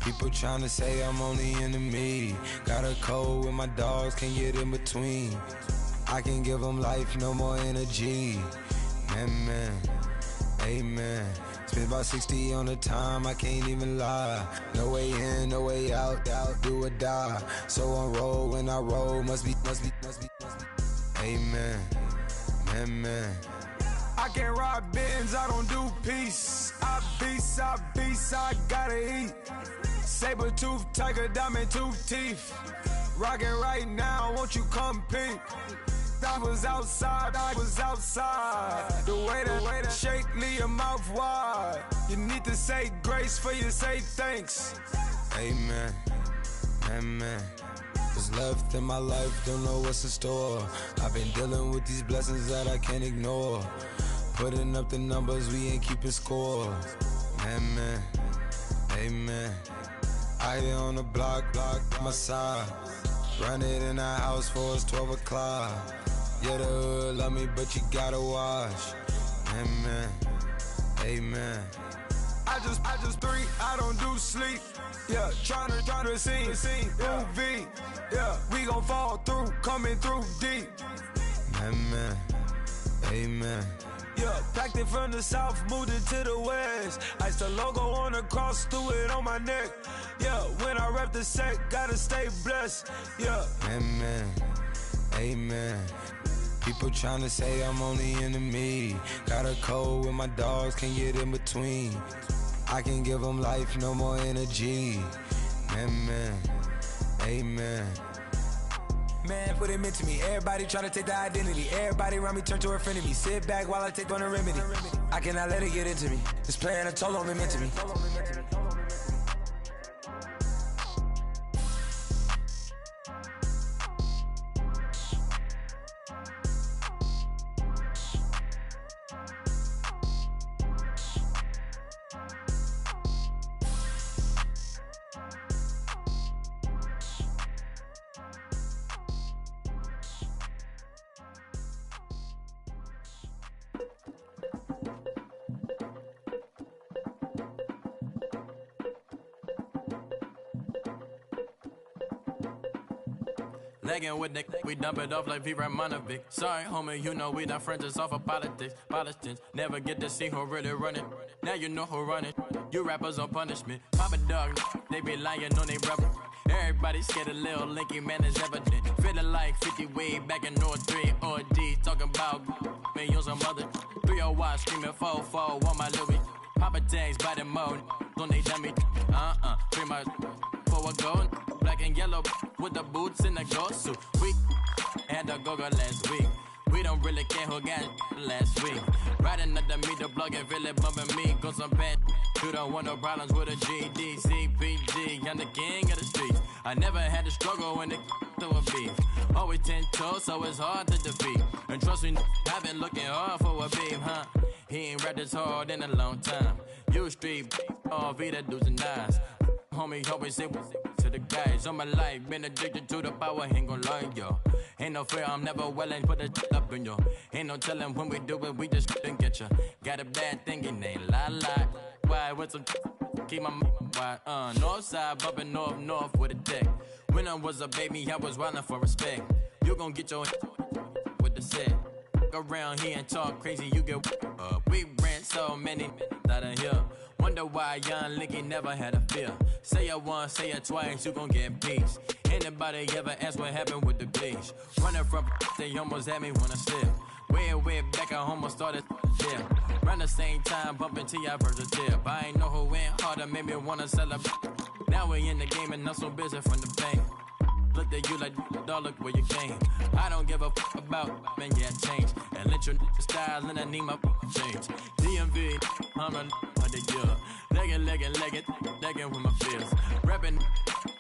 People tryna say I'm only enemy. Got a cold with my dogs, can't get in between. I can give them life, no more energy. Man, amen. Spent about 60 on the time, I can't even lie. No way in, no way out, do or die. So on roll, when I roll, must be. Amen, man. I can't ride Benz, I don't do peace. I beast, I gotta eat. Saber tooth, tiger, diamond tooth teeth. Rockin' right now, won't you come peep? I was outside. The way to shake, leave your mouth wide. You need to say grace for you say thanks. Amen, what's left in my life, don't know what's in store. I've been dealing with these blessings that I can't ignore. Putting up the numbers, we ain't keeping score. Amen. I here on the block, my side. Run it in the house for us 12 o'clock. Yeah, the hood love me, but you gotta watch. Amen. I just three, I don't do sleep. Yeah, tryna sing. UV. Yeah, we gon' fall through, coming through deep. Amen. Yeah, packed it from the south, moved it to the west. Iced the logo on the cross, threw it on my neck. Yeah, when I rep the set, gotta stay blessed. Yeah. Amen. People tryna say I'm only enemy. Got a cold with my dogs, can't get in between. I can give them life, no more energy. Amen. Man, what it meant to me. Everybody tryna take the identity. Everybody around me turn to a friend of me. Sit back while I take on a remedy. I cannot let it get into me. It's playing a toll on me, meant to me. Legging with Nick, we dump it off like V. Ramonovic. Sorry, homie, you know we done friends just off of politics. Politics never get to see who really running. Now you know who running. You rappers on punishment. Papa dog, they be lying on they brother. Everybody scared a little linky, man, is evident. Feeling like 50 way back in North 3 or D. Talking about me on some other 301 screaming 4-4 on my Louis. Papa tags by the mode on they dummy. Pretty much for a gold. Black and yellow with the boots and the gold suit. We had a go-go last week. We don't really care who got last week. Riding under me, the plug and really bumping me. Cause I'm bad. You don't want no problems with a GD, CPG. I'm the king of the streets. I never had to struggle when it to a beef. Always 10 toes, so it's hard to defeat. And trust me, I've been looking hard for a beef, huh? He ain't rapped this hard in a long time. You street, all Vita dudes and eyes. Homie, always say to the guys. All my life, been addicted to the power, ain't gon' lie, yo. Ain't no fear, I'm never willing, put the up in yo. Ain't no telling when we do it, we just didn't get ya. Got a bad thing, it ain't lie. Why, with some keep my wide, north side, bumping north with a deck. When I was a baby, I was wildin' for respect. You gon' get your with the set. Around here and talk crazy, you get we ran so many out of here. Wonder why young Linky never had a fear. Say it once, say it twice, you gon' get peace. Anybody ever ask what happened with the bleach? Running from they almost had me wanna slip. Way back, I almost started yeah. Around the same time, bumping T.I. versus tip. I ain't know who went harder, made me wanna celebrate. Now we in the game and not so busy from the bank. Look at you like, dog, look where you came. I don't give a about, man, yeah, change. And let your style and I need my change. DMV, I'm a year. Legging with my fears. Rapping,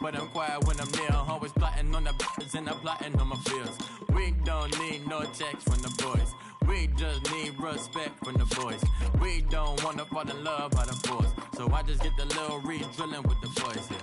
but I'm quiet when I'm near. Always plotting on the bitches and I'm plotting on my fears. We don't need no checks from the boys. We just need respect from the boys. We don't wanna fall in love by the force. So I just get the little re-drilling with the boys, yeah.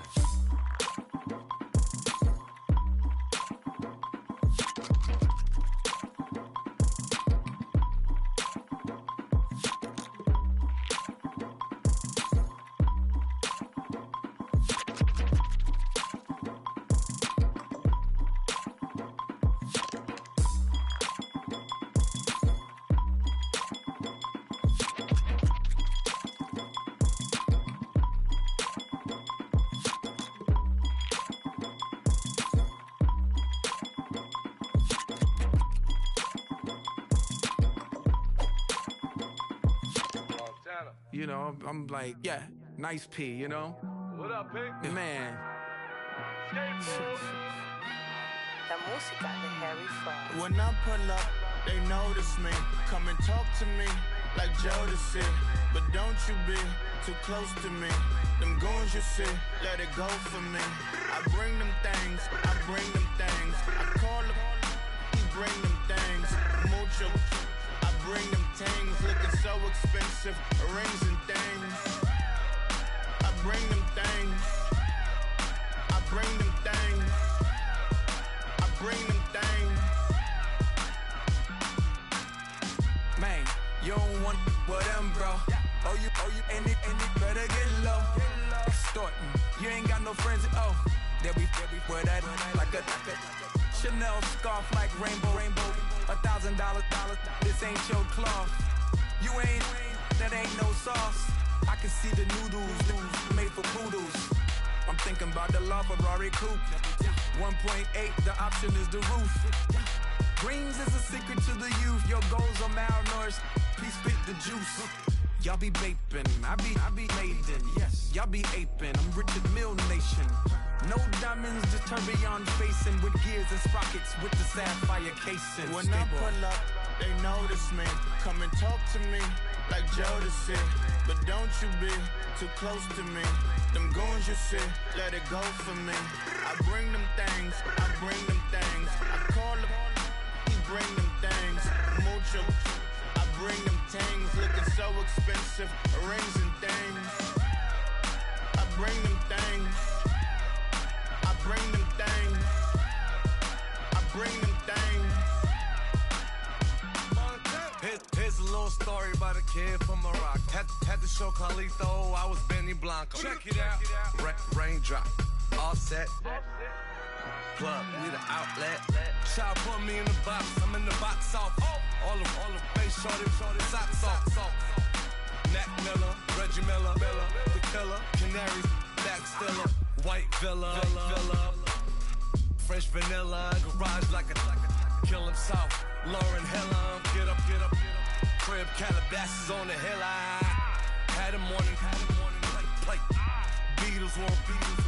You know, I'm like, yeah, nice P, you know? What up, Pink? Man. When I pull up, they notice me. Come and talk to me like Jodeci. But don't you be too close to me. Them goons you see, let it go for me. I bring them things, I bring them things. I call them, he bring them things. Mucho, I bring them things. Looking so expensive, rings and things. I bring them things. I bring them things. I bring them things. Man, you don't want with them, bro. Oh, you, and it better get low. Extorting, you ain't got no friends. Oh, they'll be wear that like a Chanel scarf like rainbow. $1,000, this ain't your cloth. You ain't, that ain't no sauce. I can see the noodles made for poodles. I'm thinking about the LaFerrari coupe. 1.8, the option is the roof. Greens is a secret to the youth. Your goals are malnourished. Please spit the juice. Y'all be vaping, I be maiden. Yes, y'all be aping. I'm Richard Mill Nation. No diamonds, just tourbillon facing with gears and sprockets with the sapphire casing. When I pull up, they notice me. Come and talk to me like Jodeci. But don't you be too close to me. Them goons you see, let it go for me. I bring them things, I bring them things. I call them, he bring them things. Mucho, I bring them things. Looking so expensive, rings and things. I bring them things. I bring them things. I bring them things. Here's a little story about a kid from Morocco. Had to show Carlito I was Benny Blanco. Check it out. Raindrop, offset. Plug, we the outlet. Child put me in the box. I'm in the box off. All the face shorty, socks off. Nat Miller, Reggie Miller, the killer, Canaries, back stiller, white villa, French vanilla, garage like a kill him south. Lauren Hiller, get up. Crib Calabasas on the hill. I had a morning plate. Beatles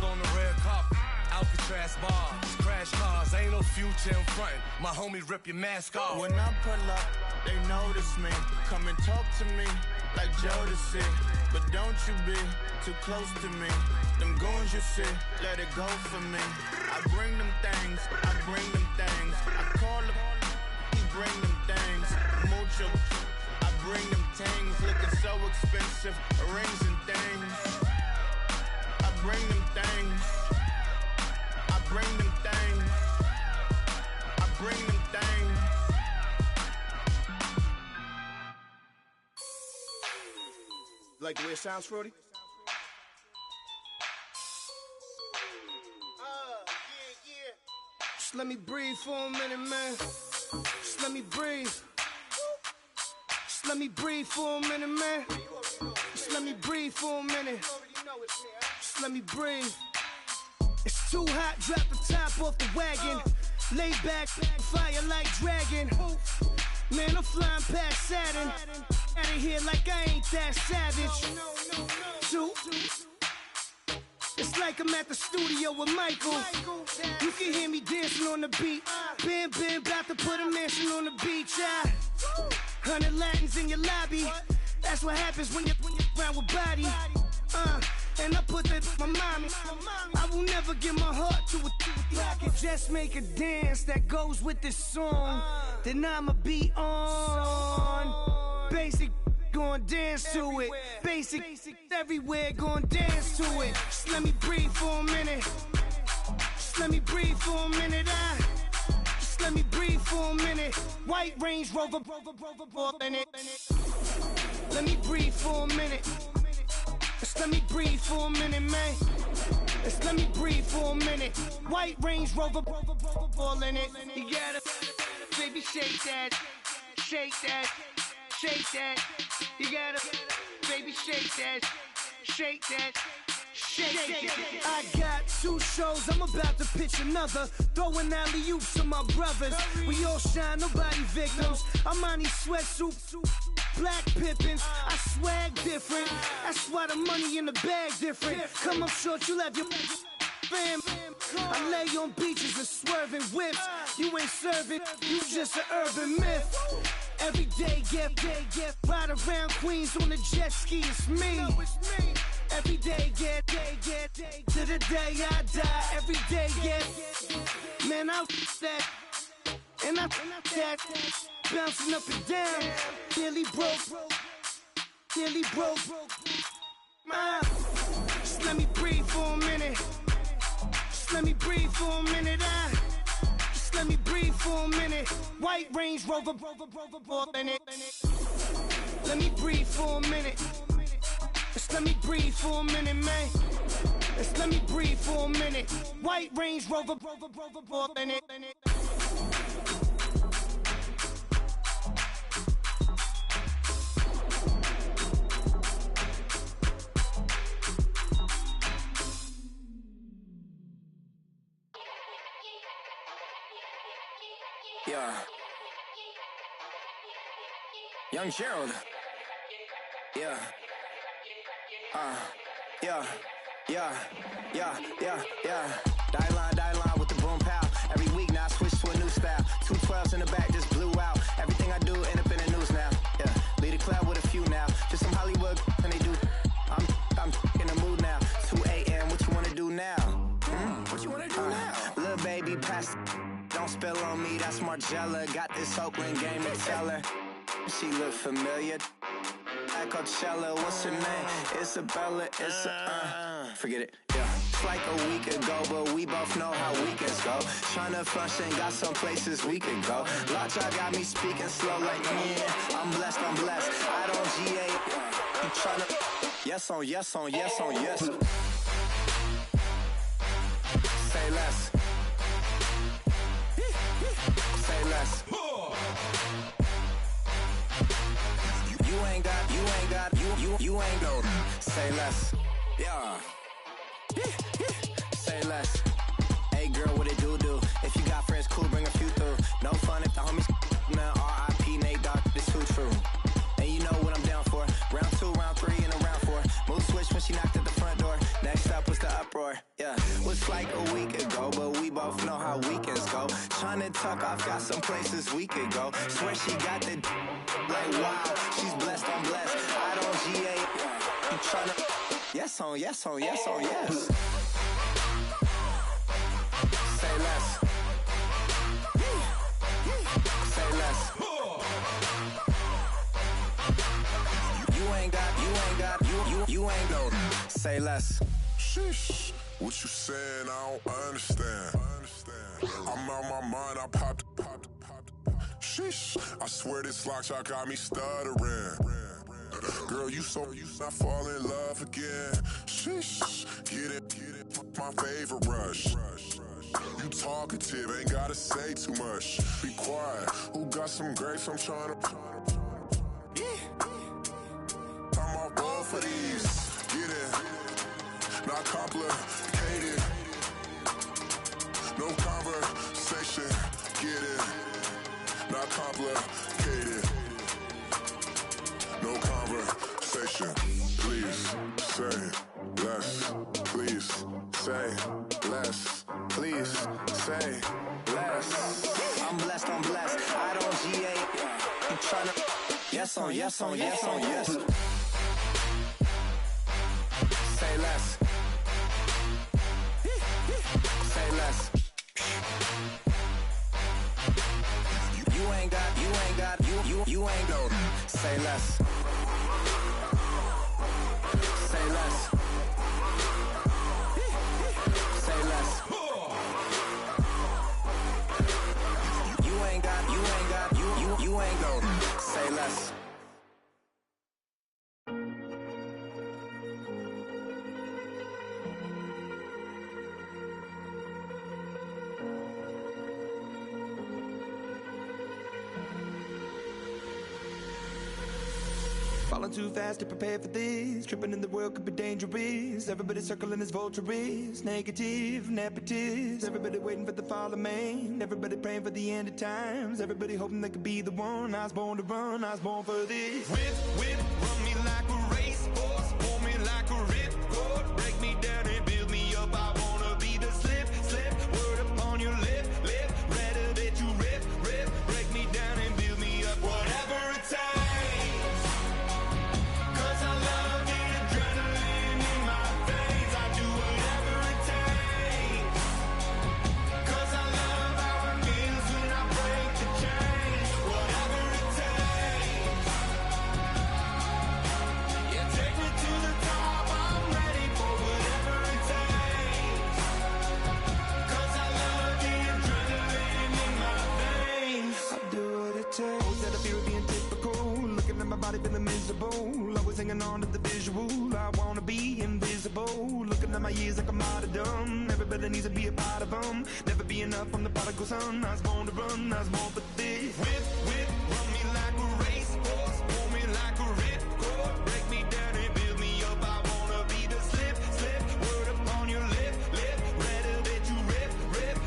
on the red carpet. Alcatraz bars, crash cars, ain't no future in front. My homies rip your mask off. When I pull up, they notice me. Come and talk to me like Jodeci. But don't you be too close to me. Them goons you see, let it go for me. I bring them things, I bring them things. I call them, he bring them things. Mucho, I bring them things. Looking so expensive, rings and things. I bring them things. I bring them things. I bring them things. Like the way it sounds, Frody? Just let me breathe for a minute, man. Just let me breathe. Just let me breathe for a minute, man. Just let me breathe for a minute. Just let me breathe. It's too hot, drop the top off the wagon. Lay back, fire like dragon. Man, I'm flying past Saturn. Out of here like I ain't that savage. Two. It's like I'm at the studio with Michael. You can hear me dancing on the beat. Bam, bam, about to put a mansion on the beach. 100 Latins in your lobby. That's what happens when you're around with body. And I put that in my mommy. I will never give my heart to a I can just make a dance that goes with this song. Then I'ma be on. Basic, gon' dance to it. Basic, everywhere, gon' dance to it. Just let me breathe for a minute. Just let me breathe for a minute. Just let me breathe for a minute. White Range Rover, in it. Let me breathe for a minute. Just let me breathe for a minute, man. Just let me breathe for a minute. White Range Rover, all in it. You gotta, baby, shake that, shake that, shake that. You gotta, baby, shake that, shake that. Shake it. I got 2 shows, I'm about to pitch another. Throwing alley-oops to my brothers. We all shine, nobody victims. I'm on these sweatsuits, black Pippins. I swag different. That's why the money in the bag different. Come up short, you'll have your fam. I lay on beaches and swerving whips. You ain't serving, you just an urban myth. Every day, get ride around Queens on the jet ski, it's me. Every day, get to the day I die. Every day, get man, I that and I that bouncing up and down. Nearly broke. Just let me breathe for a minute. Just let me breathe for a minute. Just let me breathe for a minute. White Range Rover, in it. Let me breathe for a minute. Just let me breathe for a minute, man. Just let me breathe for a minute. White Range Rover, in it. Yeah. Young Gerald. Yeah. Die line with the boom pow. Every week now I switch to a new style. 212s in the back just blew out. Everything I do end up in the news now. Yeah, lead a club with a few now. Just some Hollywood and they do. I'm in the mood now. 2 a.m. What you wanna do now? What you wanna do now? Little baby pass. Don't spill on me. That's Margella. Got this Oakland game to tell her. She look familiar. At Coachella, what's her name? Isabella, forget it, yeah. It's like a week ago, but we both know how weekends go. Tryna function, got some places we could go. Lockjaw got me speaking slow like, yeah, I'm blessed. I don't GA, you tryna, yes on yes. Say less. Say less. You ain't go. Say less. Yeah. Say less. Hey girl, what it do? If you got friends, cool, bring a few through. No fun if the homies, man. R.I.P. Nate Dogg, this too true. And you know what I'm down for. Round 2, round 3, and a round 4. Mood switch when she knocked at the front door. Next up was the uproar. Yeah. Was like a week ago. 100 tuck, I've got some places we could go. Swear she got the like wow, she's blessed, I'm blessed. I don't GA, you tryna yes on yes on yes on yes. Say less. Say less. You ain't go. Say less. Sheesh. What you saying? I don't understand. I'm out my mind. I popped. Sheesh. I swear this lock shot got me stuttering. Girl, you not fall in love again. Sheesh. Get it. My favorite rush. You talkative, ain't gotta say too much. Be quiet. Who got some grapes? I'm trying to. I'm all ball for these. Get it. Not complicated. No conversation. Get it. Not complicated. No conversation. Please say less. Please say less. Please say less. I'm blessed, I'm blessed. I don't GA. I'm tryna. Yes on yes on yes on yes. Say less. Say less. You ain't go. Say less. Say less. Say less. You ain't go. Say less. Falling too fast to prepare for this. Tripping in the world could be dangerous. Everybody circling as vultures. Negative, nepotist. Everybody waiting for the fall of man. Everybody praying for the end of times. Everybody hoping they could be the one. I was born to run, I was born for this. Whip, run me like a racehorse. Pull me like a ripcord. Break me down and build me up. I wanna be the slip. Word upon your lip. Rather that you rip. Break me down and build me up. Whatever it takes. Body feeling miserable, always hanging on to the visual. I wanna be invisible, looking at my years like I'm martyrdom. Everybody needs to be a part of them. Never be enough from the prodigal son. I was born to run, I was born for this. Whip, run me like a racehorse. Pull me like a ripcord. Break me down and build me up. I wanna be the slip. Word upon your lip. Rather that you rip.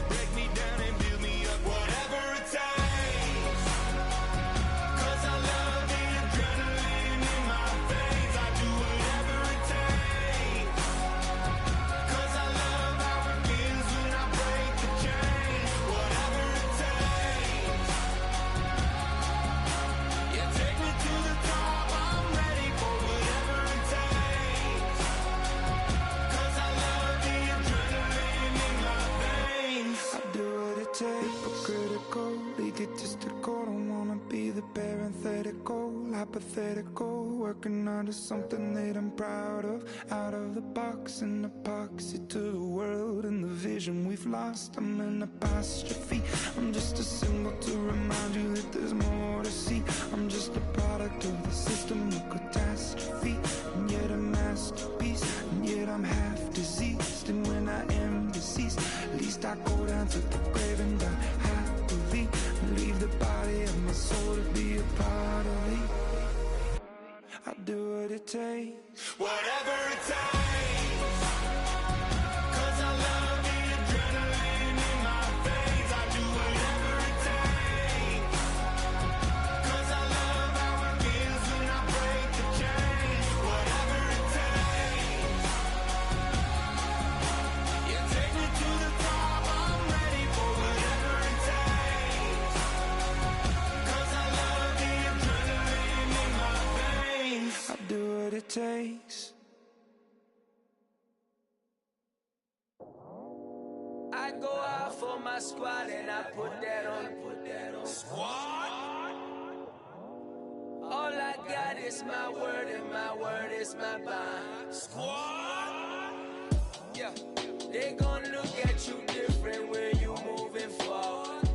Break me down and build me up. Whatever it takes. 'Cause I love the adrenaline in my veins. I do whatever it takes. 'Cause I love how it feels when I break the chain. Whatever it takes. Yeah, take me to the top. I'm ready for whatever it takes. 'Cause I love the adrenaline in my veins. I do what it takes. Critical, egotistical. Don't wanna be the parenthetical, hypothetical. Working under something that I'm proud of. Out of the box, an epoxy to the world and the vision we've lost. I'm an apostrophe. I'm just a symbol to remind you that there's more to see. I'm just a product of the system of catastrophe, and yet a masterpiece. And yet I'm half diseased, and when I am deceased, at least I go down to the grave and die happily, and leave the body of my soul to be a part of me. I do what it takes. Whatever it takes. 'Cause I love the adrenaline in my veins. I do whatever it takes. 'Cause I love how it feels when I break the chain. Whatever it takes. Yeah, take me to the top. I'm ready for whatever it takes. it takes. I go out for my squad and I put that on. Squad. All I got is my word and my word is my bond. Squad. Yeah. They gon' look at you different when you moving forward.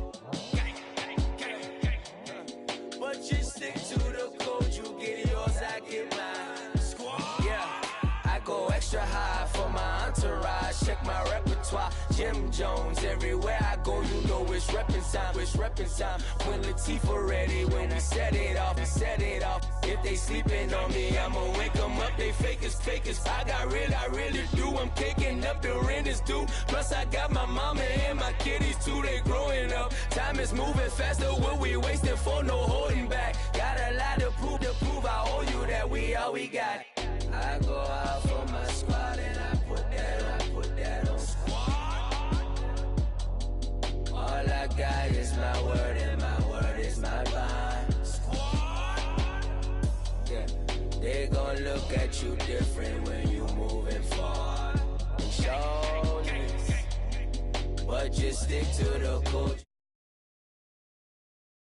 But you stick to the code, you get yours, I get mine. Squad. Yeah. I go extra high for my entourage. Check my repertoire. Jim Jones, everywhere I go, you know it's reppin' time. It's reppin' time. When Latifah ready, when we set it off, we set it off. If they sleeping on me, I'ma wake them up. They fakers. I really do. I'm kicking up, the rent is due. Plus I got my mama and my kiddies too. They growing up. Time is moving faster. What we wasting for? No holding back. Got a lot to prove. I owe you that we all we got. I go out for my squad and I put that on squad. All I got is my word and my word is my bond. Squad. Yeah, they gon' look at you different when you moving forward. And show this, but just stick to the code.